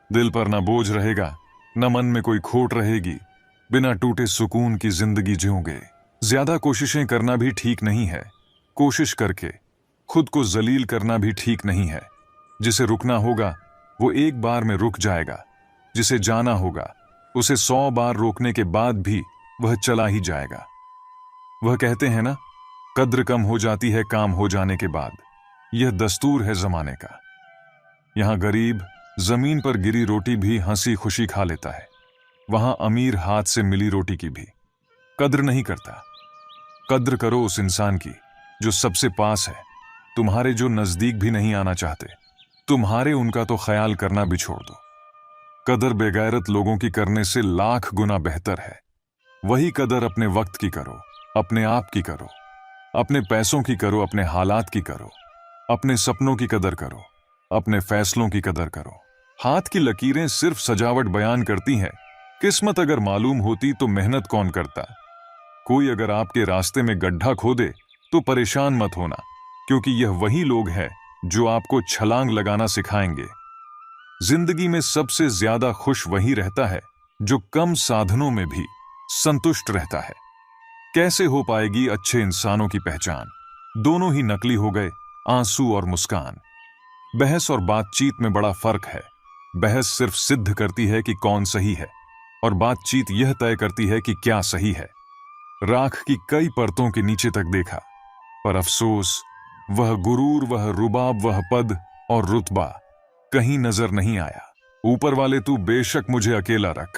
दिल पर न बोझ रहेगा, न मन में कोई खोट रहेगी। बिना टूटे सुकून की जिंदगी जियोगे। ज्यादा कोशिशें करना भी ठीक नहीं है, कोशिश करके खुद को जलील करना भी ठीक नहीं है। जिसे रुकना होगा वो एक बार में रुक जाएगा, जिसे जाना होगा उसे 100 बार रोकने के बाद भी वह चला ही जाएगा। वह कहते हैं ना, कद्र कम हो जाती है काम हो जाने के बाद। यह दस्तूर है जमाने का। यहां गरीब जमीन पर गिरी रोटी भी हंसी खुशी खा लेता है, वहां अमीर हाथ से मिली रोटी की भी कद्र नहीं करता। कद्र करो उस इंसान की जो सबसे पास है, तुम्हारे जो नजदीक भी नहीं आना चाहते। तुम्हारे उनका तो ख्याल करना भी छोड़ दो। कदर बेगैरत लोगों की करने से लाख गुना बेहतर है। वही कदर अपने वक्त की करो, अपने आप की करो, अपने पैसों की करो, अपने हालात की करो, अपने सपनों की कदर करो, अपने फैसलों की कदर करो। हाथ की लकीरें सिर्फ सजावट बयान करती हैं, किस्मत अगर मालूम होती तो मेहनत कौन करता। कोई अगर आपके रास्ते में गड्ढा खोदे तो परेशान मत होना, क्योंकि यह वही लोग हैं जो आपको छलांग लगाना सिखाएंगे। जिंदगी में सबसे ज्यादा खुश वही रहता है जो कम साधनों में भी संतुष्ट रहता है। कैसे हो पाएगी अच्छे इंसानों की पहचान? दोनों ही नकली हो गए, आंसू और मुस्कान। बहस और बातचीत में बड़ा फर्क है। बहस सिर्फ सिद्ध करती है कि कौन सही है, और बातचीत यह तय करती है कि क्या सही है। राख की कई परतों के नीचे तक देखा, पर अफसोस वह गुरूर, वह रुबाब, वह पद और रुतबा कहीं नजर नहीं आया। ऊपर वाले तू बेशक मुझे अकेला रख,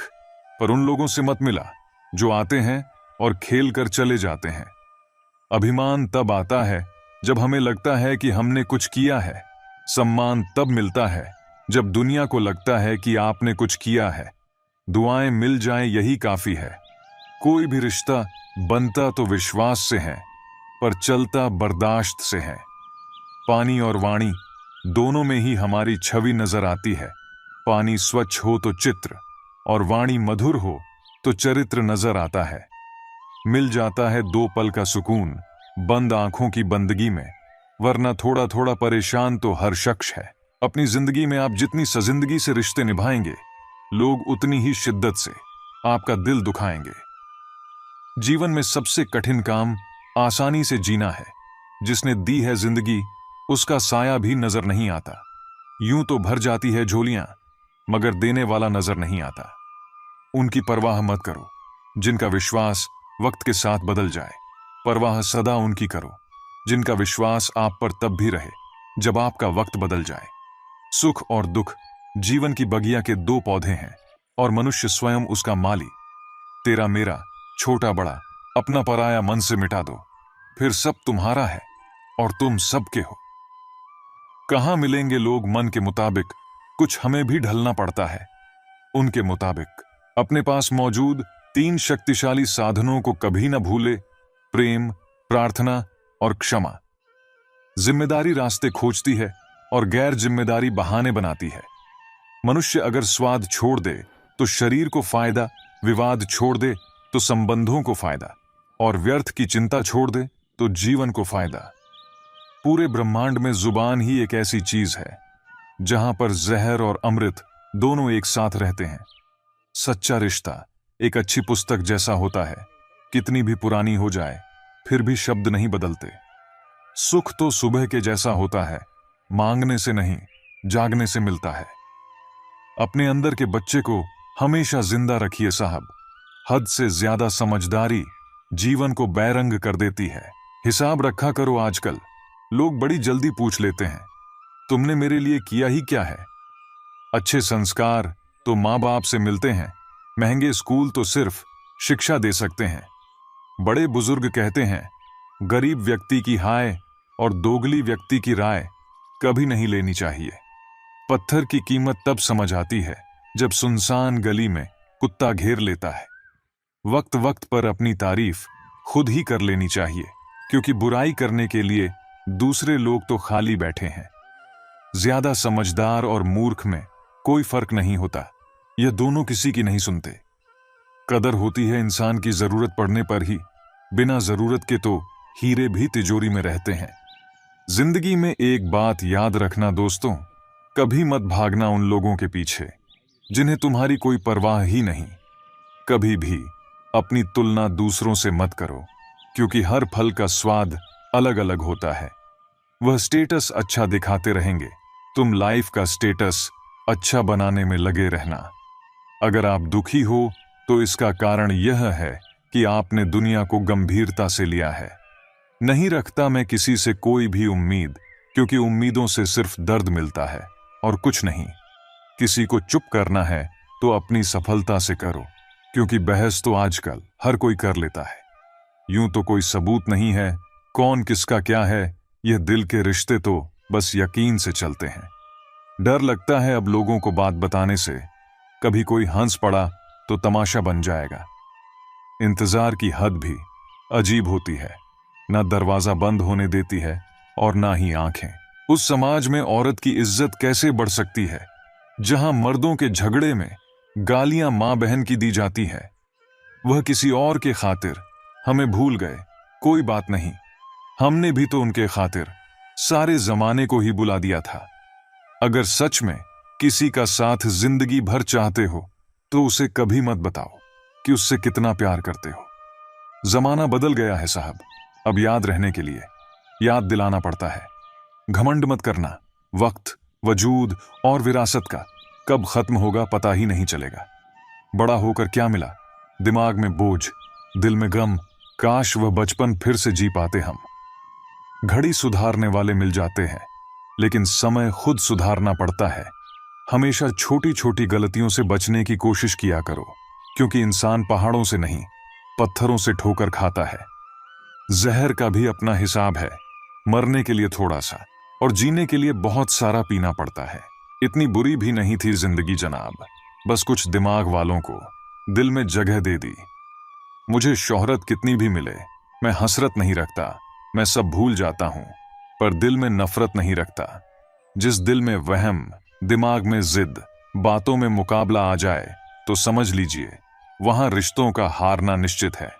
पर उन लोगों से मत मिला जो आते हैं और खेल कर चले जाते हैं। अभिमान तब आता है जब हमें लगता है कि हमने कुछ किया है। सम्मान तब मिलता है जब दुनिया को लगता है कि आपने कुछ किया है। दुआएं मिल जाएं यही काफी है। कोई भी रिश्ता बनता तो विश्वास से है, पर चलता बर्दाश्त से है। पानी और वाणी दोनों में ही हमारी छवि नजर आती है। पानी स्वच्छ हो तो चित्र, और वाणी मधुर हो तो चरित्र नजर आता है। मिल जाता है 2 पल का सुकून बंद आंखों की बंदगी में, वरना थोड़ा थोड़ा परेशान तो हर शख्स है। अपनी जिंदगी में आप जितनी सजिंदगी से रिश्ते निभाएंगे, लोग उतनी ही शिद्दत से आपका दिल दुखाएंगे। जीवन में सबसे कठिन काम आसानी से जीना है। जिसने दी है जिंदगी उसका साया भी नजर नहीं आता। यूं तो भर जाती है झोलियां, मगर देने वाला नजर नहीं आता। उनकी परवाह मत करो जिनका विश्वास वक्त के साथ बदल जाए। परवाह सदा उनकी करो जिनका विश्वास आप पर तब भी रहे जब आपका वक्त बदल जाए। सुख और दुख जीवन की बगिया के 2 पौधे हैं, और मनुष्य स्वयं उसका माली। तेरा मेरा, छोटा बड़ा, अपना पराया मन से मिटा दो, फिर सब तुम्हारा है और तुम सबके हो। कहां मिलेंगे लोग मन के मुताबिक, कुछ हमें भी ढलना पड़ता है उनके मुताबिक। अपने पास मौजूद 3 शक्तिशाली साधनों को कभी न भूले: प्रेम, प्रार्थना और क्षमा। जिम्मेदारी रास्ते खोजती है और गैर जिम्मेदारी बहाने बनाती है। मनुष्य अगर स्वाद छोड़ दे तो शरीर को फायदा, विवाद छोड़ दे तो संबंधों को फायदा, और व्यर्थ की चिंता छोड़ दे तो जीवन को फायदा। पूरे ब्रह्मांड में जुबान ही एक ऐसी चीज है जहां पर जहर और अमृत दोनों एक साथ रहते हैं। सच्चा रिश्ता एक अच्छी पुस्तक जैसा होता है, कितनी भी पुरानी हो जाए फिर भी शब्द नहीं बदलते। सुख तो सुबह के जैसा होता है, मांगने से नहीं जागने से मिलता है। अपने अंदर के बच्चे को हमेशा जिंदा रखिए साहब। हद से ज्यादा समझदारी जीवन को बैरंग कर देती है। हिसाब रखा करो। आजकल लोग बड़ी जल्दी पूछ लेते हैं, तुमने मेरे लिए किया ही क्या है? अच्छे संस्कार तो माँ बाप से मिलते हैं, महंगे स्कूल तो सिर्फ शिक्षा दे सकते हैं। बड़े बुजुर्ग कहते हैं, गरीब व्यक्ति की हाय और दोगली व्यक्ति की राय कभी नहीं लेनी चाहिए। पत्थर की कीमत तब समझ आती है जब सुनसान गली में कुत्ता घेर लेता है। वक्त वक्त पर अपनी तारीफ खुद ही कर लेनी चाहिए, क्योंकि बुराई करने के लिए दूसरे लोग तो खाली बैठे हैं। ज्यादा समझदार और मूर्ख में कोई फर्क नहीं होता, यह दोनों किसी की नहीं सुनते। कदर होती है इंसान की जरूरत पड़ने पर ही, बिना जरूरत के तो हीरे भी तिजोरी में रहते हैं। जिंदगी में एक बात याद रखना दोस्तों, कभी मत भागना उन लोगों के पीछे जिन्हें तुम्हारी कोई परवाह ही नहीं। कभी भी अपनी तुलना दूसरों से मत करो, क्योंकि हर फल का स्वाद अलग अलग होता है। वह स्टेटस अच्छा दिखाते रहेंगे, तुम लाइफ का स्टेटस अच्छा बनाने में लगे रहना। अगर आप दुखी हो तो इसका कारण यह है कि आपने दुनिया को गंभीरता से लिया है। नहीं रखता मैं किसी से कोई भी उम्मीद, क्योंकि उम्मीदों से सिर्फ दर्द मिलता है और कुछ नहीं। किसी को चुप करना है तो अपनी सफलता से करो, क्योंकि बहस तो आजकल हर कोई कर लेता है। यूं तो कोई सबूत नहीं है कौन किसका क्या है, यह दिल के रिश्ते तो बस यकीन से चलते हैं। डर लगता है अब लोगों को बात बताने से, कभी कोई हंस पड़ा तो तमाशा बन जाएगा। इंतजार की हद भी अजीब होती है, ना दरवाजा बंद होने देती है और ना ही आंखें। उस समाज में औरत की इज्जत कैसे बढ़ सकती है जहां मर्दों के झगड़े में गालियां मां बहन की दी जाती है। वह किसी और के खातिर हमें भूल गए, कोई बात नहीं, हमने भी तो उनके खातिर सारे जमाने को ही बुला दिया था। अगर सच में किसी का साथ जिंदगी भर चाहते हो तो उसे कभी मत बताओ कि उससे कितना प्यार करते हो। जमाना बदल गया है साहब, अब याद रहने के लिए याद दिलाना पड़ता है। घमंड मत करना, वक्त, वजूद और विरासत का कब खत्म होगा पता ही नहीं चलेगा। बड़ा होकर क्या मिला, दिमाग में बोझ, दिल में गम, काश वह बचपन फिर से जी पाते हम। घड़ी सुधारने वाले मिल जाते हैं, लेकिन समय खुद सुधारना पड़ता है। हमेशा छोटी छोटी गलतियों से बचने की कोशिश किया करो, क्योंकि इंसान पहाड़ों से नहीं पत्थरों से ठोकर खाता है। जहर का भी अपना हिसाब है, मरने के लिए थोड़ा सा और जीने के लिए बहुत सारा पीना पड़ता है। इतनी बुरी भी नहीं थी जिंदगी जनाब, बस कुछ दिमाग वालों को दिल में जगह दे दी। मुझे शोहरत कितनी भी मिले, मैं हसरत नहीं रखता, मैं सब भूल जाता हूं, पर दिल में नफरत नहीं रखता। जिस दिल में वहम, दिमाग में जिद, बातों में मुकाबला आ जाए तो समझ लीजिए वहां रिश्तों का हारना निश्चित है।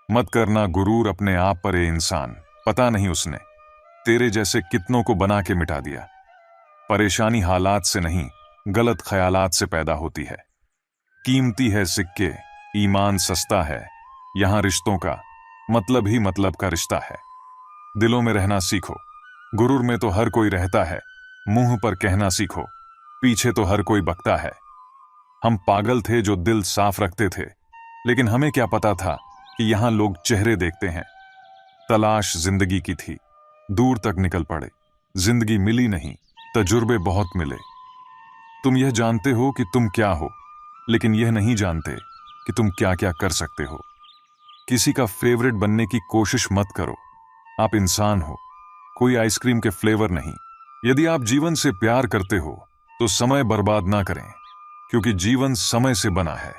मत करना गुरूर अपने आप पर ए इंसान, पता नहीं उसने तेरे जैसे कितनों को बना के मिटा दिया। परेशानी हालात से नहीं, गलत ख्यालात से पैदा होती है। कीमती है सिक्के, ईमान सस्ता है, यहां रिश्तों का मतलब ही मतलब का रिश्ता है। दिलों में रहना सीखो, गुरूर में तो हर कोई रहता है, मुंह पर कहना सीखो, पीछे तो हर कोई बकता है। हम पागल थे जो दिल साफ रखते थे, लेकिन हमें क्या पता था कि यहां लोग चेहरे देखते हैं। तलाश जिंदगी की थी, दूर तक निकल पड़े, जिंदगी मिली नहीं, तजुर्बे बहुत मिले। तुम यह जानते हो कि तुम क्या हो, लेकिन यह नहीं जानते कि तुम क्या क्या कर सकते हो। किसी का फेवरेट बनने की कोशिश मत करो, आप इंसान हो, कोई आइसक्रीम के फ्लेवर नहीं। यदि आप जीवन से प्यार करते हो तो समय बर्बाद ना करें, क्योंकि जीवन समय से बना है।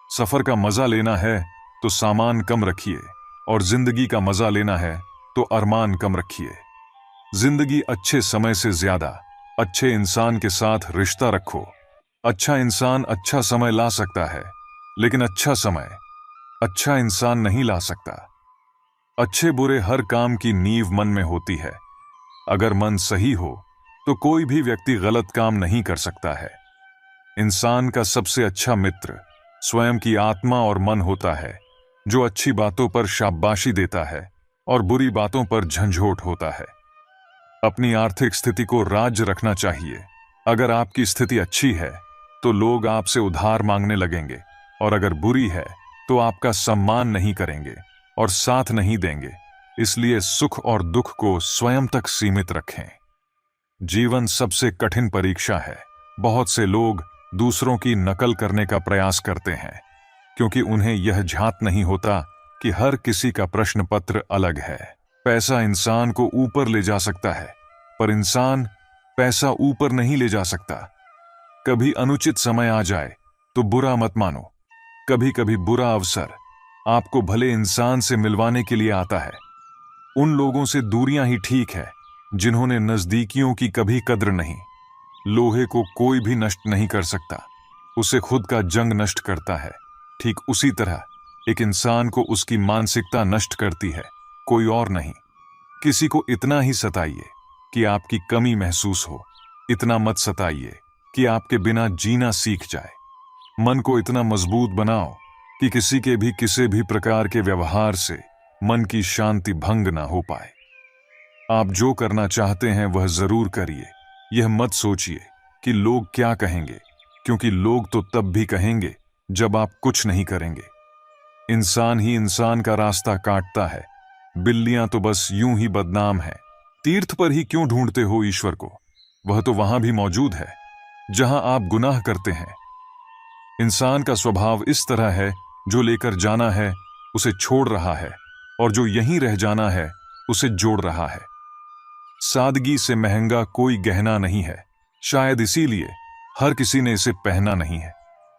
सफर का मजा लेना है तो सामान कम रखिए, और जिंदगी का मजा लेना है तो अरमान कम रखिए। जिंदगी अच्छे समय से ज्यादा अच्छे इंसान के साथ रिश्ता रखो। अच्छा इंसान अच्छा समय ला सकता है, लेकिन अच्छा समय अच्छा इंसान नहीं ला सकता। अच्छे बुरे हर काम की नींव मन में होती है। अगर मन सही हो तो कोई भी व्यक्ति गलत काम नहीं कर सकता है। इंसान का सबसे अच्छा मित्र स्वयं की आत्मा और मन होता है, जो अच्छी बातों पर शाबाशी देता है और बुरी बातों पर झंझोट होता है। अपनी आर्थिक स्थिति को राज्य रखना चाहिए। अगर आपकी स्थिति अच्छी है तो लोग आपसे उधार मांगने लगेंगे, और अगर बुरी है तो आपका सम्मान नहीं करेंगे और साथ नहीं देंगे। इसलिए सुख और दुख को स्वयं तक सीमित रखें। जीवन सबसे कठिन परीक्षा है। बहुत से लोग दूसरों की नकल करने का प्रयास करते हैं, क्योंकि उन्हें यह झात नहीं होता कि हर किसी का प्रश्न पत्र अलग है। पैसा इंसान को ऊपर ले जा सकता है, पर इंसान पैसा ऊपर नहीं ले जा सकता। कभी अनुचित समय आ जाए तो बुरा मत मानो। कभी कभी बुरा अवसर आपको भले इंसान से मिलवाने के लिए आता है। उन लोगों से दूरियां ही ठीक है जिन्होंने नजदीकियों की कभी कद्र नहीं। लोहे को कोई भी नष्ट नहीं कर सकता, उसे खुद का जंग नष्ट करता है। ठीक उसी तरह एक इंसान को उसकी मानसिकता नष्ट करती है, कोई और नहीं। किसी को इतना ही सताइए कि आपकी कमी महसूस हो, इतना मत सताइए कि आपके बिना जीना सीख जाए। मन को इतना मजबूत बनाओ कि किसी के भी किसी भी प्रकार के व्यवहार से मन की शांति भंग ना हो पाए। आप जो करना चाहते हैं वह जरूर करिए। यह मत सोचिए कि लोग क्या कहेंगे, क्योंकि लोग तो तब भी कहेंगे जब आप कुछ नहीं करेंगे। इंसान ही इंसान का रास्ता काटता है, बिल्लियां तो बस यूं ही बदनाम है। तीर्थ पर ही क्यों ढूंढते हो ईश्वर को? वह तो वहां भी मौजूद है जहां आप गुनाह करते हैं। इंसान का स्वभाव इस तरह है, जो लेकर जाना है उसे छोड़ रहा है, और जो यहीं रह जाना है उसे जोड़ रहा है। सादगी से महंगा कोई गहना नहीं है, शायद इसीलिए हर किसी ने इसे पहना नहीं है।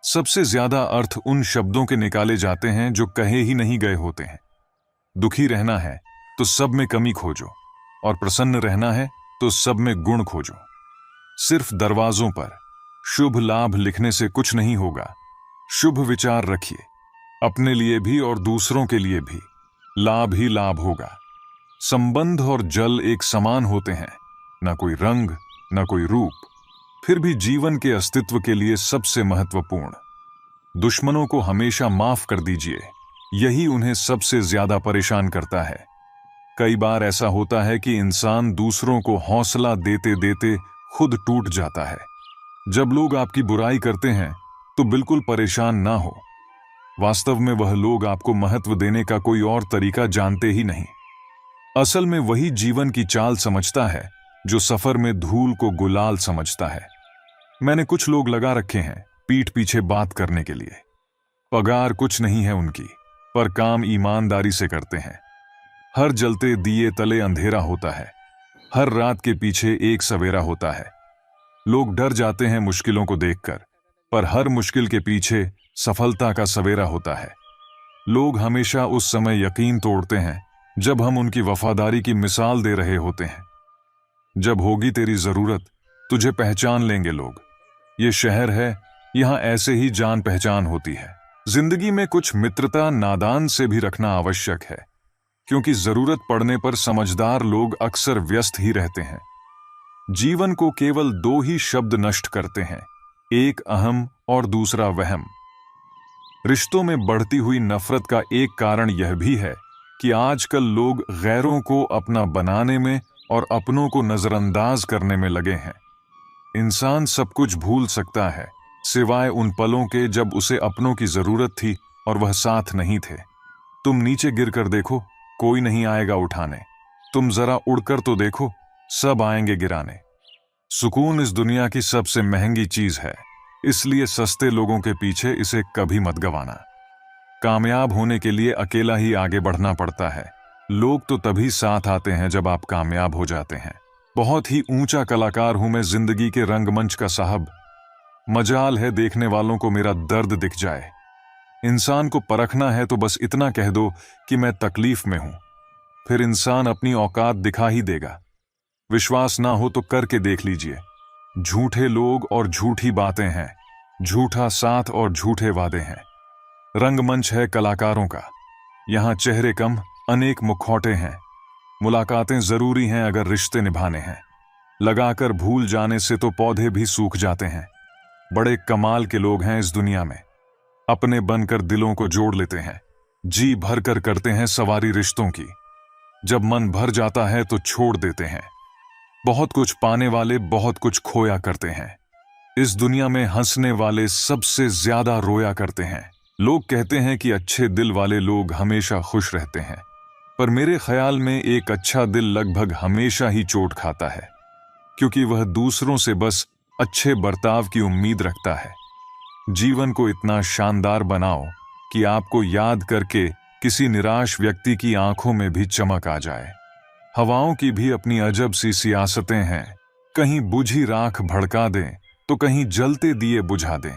सबसे ज्यादा अर्थ उन शब्दों के निकाले जाते हैं जो कहे ही नहीं गए होते हैं। दुखी रहना है तो सब में कमी खोजो, और प्रसन्न रहना है तो सब में गुण खोजो। सिर्फ दरवाजों पर शुभ लाभ लिखने से कुछ नहीं होगा। शुभ विचार रखिए, अपने लिए भी और दूसरों के लिए भी लाभ ही लाभ होगा। संबंध और जल एक समान होते हैं, न कोई रंग न कोई रूप, फिर भी जीवन के अस्तित्व के लिए सबसे महत्वपूर्ण। दुश्मनों को हमेशा माफ कर दीजिए, यही उन्हें सबसे ज्यादा परेशान करता है। कई बार ऐसा होता है कि इंसान दूसरों को हौसला देते देते खुद टूट जाता है। जब लोग आपकी बुराई करते हैं तो बिल्कुल परेशान ना हो। वास्तव में वह लोग आपको महत्व देने का कोई और तरीका जानते ही नहीं। असल में वही जीवन की चाल समझता है जो सफर में धूल को गुलाल समझता है। मैंने कुछ लोग लगा रखे हैं पीठ पीछे बात करने के लिए। पगार कुछ नहीं है उनकी, पर काम ईमानदारी से करते हैं। हर जलते दिए तले अंधेरा होता है, हर रात के पीछे एक सवेरा होता है। लोग डर जाते हैं मुश्किलों को देखकर, पर हर मुश्किल के पीछे सफलता का सवेरा होता है। लोग हमेशा उस समय यकीन तोड़ते हैं जब हम उनकी वफादारी की मिसाल दे रहे होते हैं। जब होगी तेरी जरूरत, तुझे पहचान लेंगे लोग। ये शहर है, यहां ऐसे ही जान पहचान होती है। जिंदगी में कुछ मित्रता नादान से भी रखना आवश्यक है, क्योंकि जरूरत पड़ने पर समझदार लोग अक्सर व्यस्त ही रहते हैं। जीवन को केवल दो ही शब्द नष्ट करते हैं, एक अहम और दूसरा वहम। रिश्तों में बढ़ती हुई नफरत का एक कारण यह भी है कि आजकल लोग गैरों को अपना बनाने में और अपनों को नजरअंदाज करने में लगे हैं। इंसान सब कुछ भूल सकता है, सिवाय उन पलों के जब उसे अपनों की जरूरत थी और वह साथ नहीं थे। तुम नीचे गिरकर देखो, कोई नहीं आएगा उठाने। तुम जरा उड़कर तो देखो, सब आएंगे गिराने। सुकून इस दुनिया की सबसे महंगी चीज है, इसलिए सस्ते लोगों के पीछे इसे कभी मत गंवाना। कामयाब होने के लिए अकेला ही आगे बढ़ना पड़ता है। लोग तो तभी साथ आते हैं जब आप कामयाब हो जाते हैं। बहुत ही ऊंचा कलाकार हूं मैं जिंदगी के रंगमंच का साहब। मजाल है देखने वालों को मेरा दर्द दिख जाए। इंसान को परखना है तो बस इतना कह दो कि मैं तकलीफ में हूं, फिर इंसान अपनी औकात दिखा ही देगा। विश्वास ना हो तो करके देख लीजिए। झूठे लोग और झूठी बातें हैं, झूठा साथ और झूठे वादे हैं। रंगमंच है कलाकारों का, यहां चेहरे कम अनेक मुखौटे हैं। मुलाकातें जरूरी हैं अगर रिश्ते निभाने हैं। लगाकर भूल जाने से तो पौधे भी सूख जाते हैं। बड़े कमाल के लोग हैं इस दुनिया में, अपने बनकर दिलों को जोड़ लेते हैं, जी भर कर करते हैं सवारी रिश्तों की। जब मन भर जाता है तो छोड़ देते हैं। बहुत कुछ पाने वाले बहुत कुछ खोया करते हैं। इस दुनिया में हंसने वाले सबसे ज्यादा रोया करते हैं। लोग कहते हैं कि अच्छे दिल वाले लोग हमेशा खुश रहते हैं, पर मेरे ख्याल में एक अच्छा दिल लगभग हमेशा ही चोट खाता है, क्योंकि वह दूसरों से बस अच्छे बर्ताव की उम्मीद रखता है। जीवन को इतना शानदार बनाओ कि आपको याद करके किसी निराश व्यक्ति की आंखों में भी चमक आ जाए। हवाओं की भी अपनी अजब सी सियासतें हैं, कहीं बुझी राख भड़का दें तो कहीं जलते दिए बुझा दें।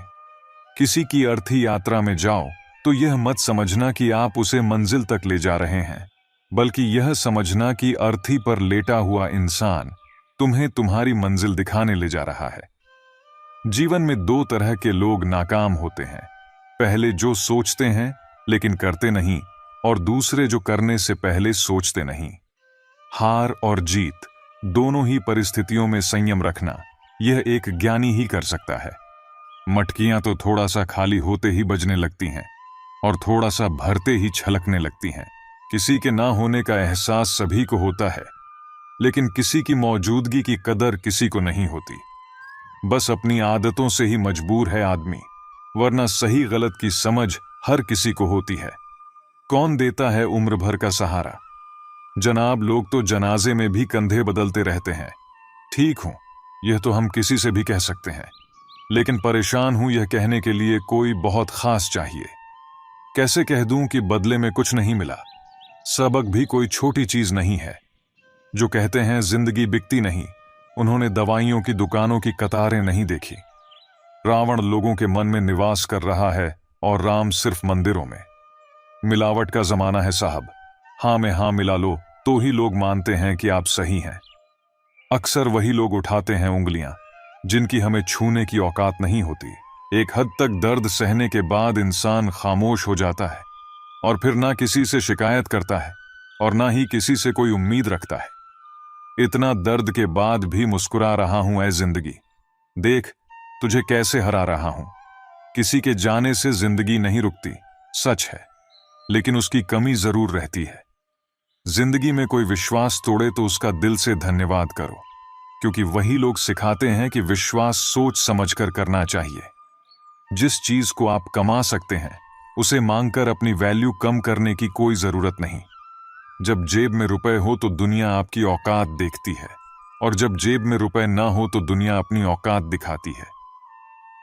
किसी की अर्थी यात्रा में जाओ तो यह मत समझना कि आप उसे मंजिल तक ले जा रहे हैं, बल्कि यह समझना कि अर्थी पर लेटा हुआ इंसान तुम्हें तुम्हारी मंजिल दिखाने ले जा रहा है। जीवन में दो तरह के लोग नाकाम होते हैं, पहले जो सोचते हैं लेकिन करते नहीं, और दूसरे जो करने से पहले सोचते नहीं। हार और जीत दोनों ही परिस्थितियों में संयम रखना यह एक ज्ञानी ही कर सकता है। मटकियां तो थोड़ा सा खाली होते ही बजने लगती हैं और थोड़ा सा भरते ही छलकने लगती हैं। किसी के ना होने का एहसास सभी को होता है, लेकिन किसी की मौजूदगी की कदर किसी को नहीं होती। बस अपनी आदतों से ही मजबूर है आदमी, वरना सही गलत की समझ हर किसी को होती है। कौन देता है उम्र भर का सहारा? जनाब, लोग तो जनाजे में भी कंधे बदलते रहते हैं। ठीक हूं, यह तो हम किसी से भी कह सकते हैं, लेकिन परेशान हूं यह कहने के लिए कोई बहुत खास चाहिए। कैसे कह दूं कि बदले में कुछ नहीं मिला? सबक भी कोई छोटी चीज नहीं है। जो कहते हैं जिंदगी बिकती नहीं, उन्होंने दवाइयों की दुकानों की कतारें नहीं देखी। रावण लोगों के मन में निवास कर रहा है और राम सिर्फ मंदिरों में। मिलावट का जमाना है साहब। हाँ में हाँ मिला लो तो ही लोग मानते हैं कि आप सही हैं। अक्सर वही लोग उठाते हैं उंगलियां जिनकी हमें छूने की औकात नहीं होती। एक हद तक दर्द सहने के बाद इंसान खामोश हो जाता है और फिर ना किसी से शिकायत करता है और ना ही किसी से कोई उम्मीद रखता है। इतना दर्द के बाद भी मुस्कुरा रहा हूं ऐ जिंदगी। देख तुझे कैसे हरा रहा हूं। किसी के जाने से जिंदगी नहीं रुकती, सच है, लेकिन उसकी कमी जरूर रहती है। जिंदगी में कोई विश्वास तोड़े तो उसका दिल से धन्यवाद करो, क्योंकि वही लोग सिखाते हैं कि विश्वास सोच समझकर करना चाहिए। जिस चीज को आप कमा सकते हैं उसे मांगकर अपनी वैल्यू कम करने की कोई जरूरत नहीं। जब जेब में रुपए हो तो दुनिया आपकी औकात देखती है, और जब जेब में रुपए ना हो तो दुनिया अपनी औकात दिखाती है।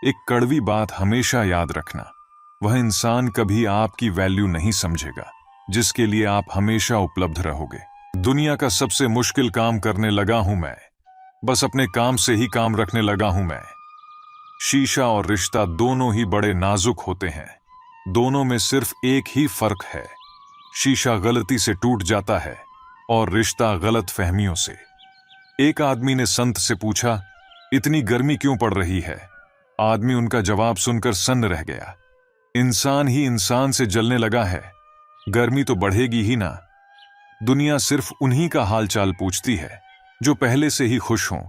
एक कड़वी बात हमेशा याद रखना, वह इंसान कभी आपकी वैल्यू नहीं समझेगा जिसके लिए आप हमेशा उपलब्ध रहोगे। दुनिया का सबसे मुश्किल काम करने लगा हूं मैं, बस अपने काम से ही काम रखने लगा हूं मैं। शीशा और रिश्ता दोनों ही बड़े नाजुक होते हैं, दोनों में सिर्फ एक ही फर्क है, शीशा गलती से टूट जाता है और रिश्ता गलत फहमियों से। एक आदमी ने संत से पूछा, इतनी गर्मी क्यों पड़ रही है? आदमी उनका जवाब सुनकर सन्न रह गया। इंसान ही इंसान से जलने लगा है, गर्मी तो बढ़ेगी ही ना। दुनिया सिर्फ उन्हीं का हालचाल पूछती है जो पहले से ही खुश हों,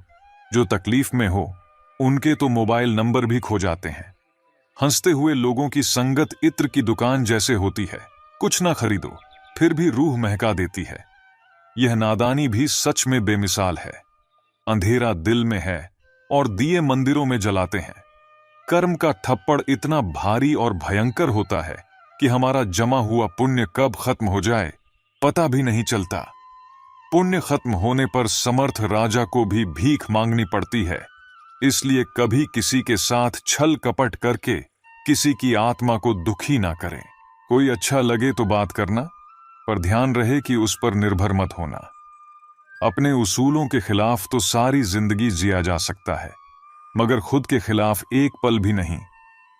जो तकलीफ में हो उनके तो मोबाइल नंबर भी खो जाते हैं। हंसते हुए लोगों की संगत इत्र की दुकान जैसे होती है, कुछ ना खरीदो फिर भी रूह महका देती है। यह नादानी भी सच में बेमिसाल है। अंधेरा दिल में है और दिए मंदिरों में जलाते हैं। कर्म का थप्पड़ इतना भारी और भयंकर होता है कि हमारा जमा हुआ पुण्य कब खत्म हो जाए पता भी नहीं चलता। पुण्य खत्म होने पर समर्थ राजा को भी भीख मांगनी पड़ती है। इसलिए कभी किसी के साथ छल कपट करके किसी की आत्मा को दुखी ना करें। कोई अच्छा लगे तो बात करना, पर ध्यान रहे कि उस पर निर्भर मत होना। अपने उसूलों के खिलाफ तो सारी जिंदगी जिया जा सकता है, मगर खुद के खिलाफ एक पल भी नहीं।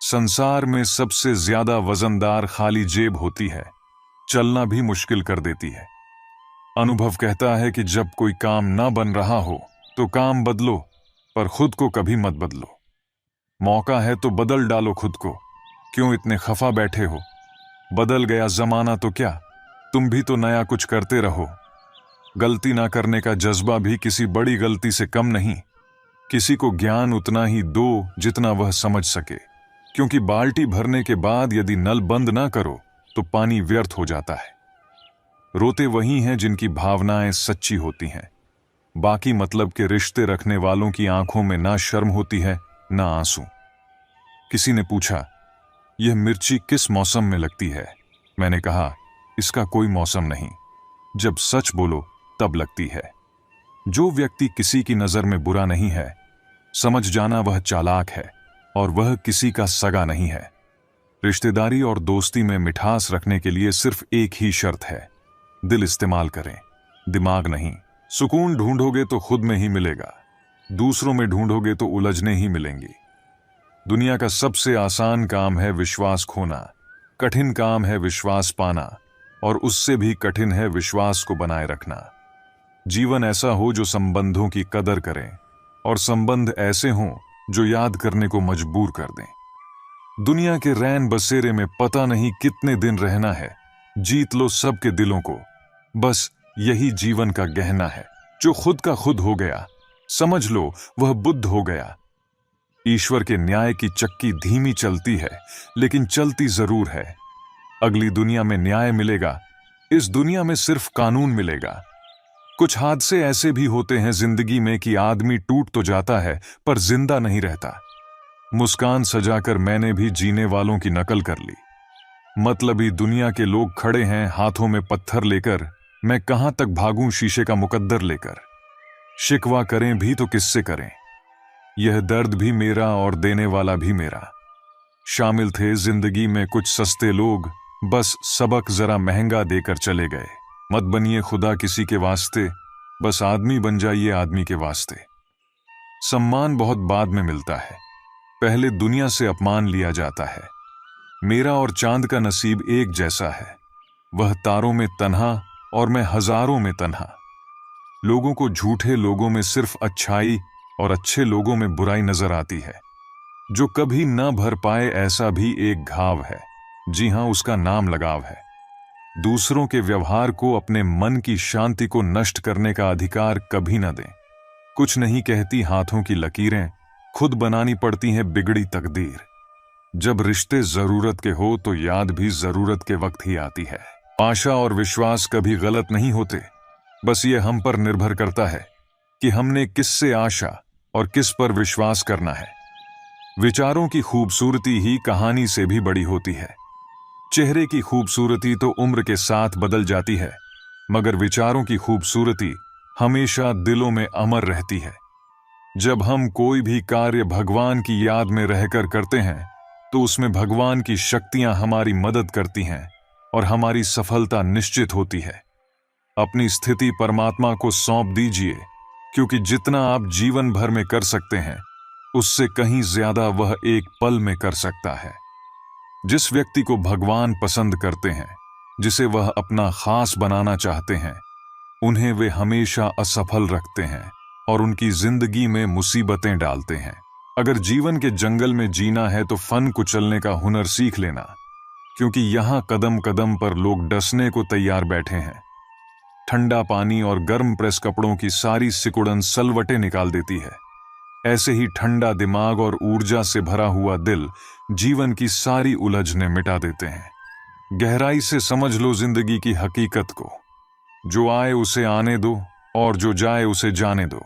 संसार में सबसे ज्यादा वजनदार खाली जेब होती है, चलना भी मुश्किल कर देती है। अनुभव कहता है कि जब कोई काम ना बन रहा हो तो काम बदलो, पर खुद को कभी मत बदलो। मौका है तो बदल डालो खुद को, क्यों इतने खफा बैठे हो? बदल गया जमाना तो क्या, तुम भी तो नया कुछ करते रहो। गलती ना करने का जज्बा भी किसी बड़ी गलती से कम नहीं। किसी को ज्ञान उतना ही दो जितना वह समझ सके, क्योंकि बाल्टी भरने के बाद यदि नल बंद ना करो तो पानी व्यर्थ हो जाता है। रोते वही हैं जिनकी भावनाएं सच्ची होती हैं। बाकी मतलब के रिश्ते रखने वालों की आंखों में ना शर्म होती है ना आंसू। किसी ने पूछा, यह मिर्ची किस मौसम में लगती है? मैंने कहा, इसका कोई मौसम नहीं, जब सच बोलो तब लगती है। जो व्यक्ति किसी की नजर में बुरा नहीं है, समझ जाना वह चालाक है और वह किसी का सगा नहीं है। रिश्तेदारी और दोस्ती में मिठास रखने के लिए सिर्फ एक ही शर्त है, दिल इस्तेमाल करें, दिमाग नहीं। सुकून ढूंढोगे तो खुद में ही मिलेगा, दूसरों में ढूंढोगे तो उलझने ही मिलेंगी। दुनिया का सबसे आसान काम है विश्वास खोना, कठिन काम है विश्वास पाना, और उससे भी कठिन है विश्वास को बनाए रखना। जीवन ऐसा हो जो संबंधों की कदर करें, और संबंध ऐसे हों जो याद करने को मजबूर कर दें। दुनिया के रैन बसेरे में पता नहीं कितने दिन रहना है, जीत लो सबके दिलों को, बस यही जीवन का गहना है। जो खुद का खुद हो गया, समझ लो वह बुद्ध हो गया। ईश्वर के न्याय की चक्की धीमी चलती है, लेकिन चलती जरूर है। अगली दुनिया में न्याय मिलेगा, इस दुनिया में सिर्फ कानून मिलेगा। कुछ हादसे ऐसे भी होते हैं जिंदगी में कि आदमी टूट तो जाता है पर जिंदा नहीं रहता। मुस्कान सजाकर मैंने भी जीने वालों की नकल कर ली। मतलबी दुनिया के लोग खड़े हैं हाथों में पत्थर लेकर, मैं कहां तक भागूं शीशे का मुकद्दर लेकर। शिकवा करें भी तो किससे करें, यह दर्द भी मेरा और देने वाला भी मेरा। शामिल थे जिंदगी में कुछ सस्ते लोग, बस सबक जरा महंगा देकर चले गए। मत बनिए खुदा किसी के वास्ते, बस आदमी बन जाइए आदमी के वास्ते। सम्मान बहुत बाद में मिलता है, पहले दुनिया से अपमान लिया जाता है। मेरा और चांद का नसीब एक जैसा है, वह तारों में तन्हा और मैं हजारों में तन्हा। लोगों को झूठे लोगों में सिर्फ अच्छाई और अच्छे लोगों में बुराई नजर आती है। जो कभी न भर पाए ऐसा भी एक घाव है, जी हां उसका नाम लगाव है। दूसरों के व्यवहार को, अपने मन की शांति को नष्ट करने का अधिकार कभी न दें। कुछ नहीं कहती हाथों की लकीरें, खुद बनानी पड़ती हैं बिगड़ी तकदीर। जब रिश्ते जरूरत के हो तो याद भी जरूरत के वक्त ही आती है। आशा और विश्वास कभी गलत नहीं होते, बस ये हम पर निर्भर करता है कि हमने किससे आशा और किस पर विश्वास करना है। विचारों की खूबसूरती ही कहानी से भी बड़ी होती है। चेहरे की खूबसूरती तो उम्र के साथ बदल जाती है, मगर विचारों की खूबसूरती हमेशा दिलों में अमर रहती है। जब हम कोई भी कार्य भगवान की याद में रहकर करते हैं तो उसमें भगवान की शक्तियां हमारी मदद करती हैं और हमारी सफलता निश्चित होती है। अपनी स्थिति परमात्मा को सौंप दीजिए, क्योंकि जितना आप जीवन भर में कर सकते हैं उससे कहीं ज्यादा वह एक पल में कर सकता है। जिस व्यक्ति को भगवान पसंद करते हैं, जिसे वह अपना खास बनाना चाहते हैं, उन्हें वे हमेशा असफल रखते हैं और उनकी जिंदगी में मुसीबतें डालते हैं। अगर जीवन के जंगल में जीना है तो फन कुचलने का हुनर सीख लेना, क्योंकि यहां कदम कदम पर लोग डसने को तैयार बैठे हैं। ठंडा पानी और गर्म प्रेस कपड़ों की सारी सिकुड़न सलवटें निकाल देती है। ऐसे ही ठंडा दिमाग और ऊर्जा से भरा हुआ दिल जीवन की सारी उलझनें मिटा देते हैं। गहराई से समझ लो जिंदगी की हकीकत को, जो आए उसे आने दो और जो जाए उसे जाने दो।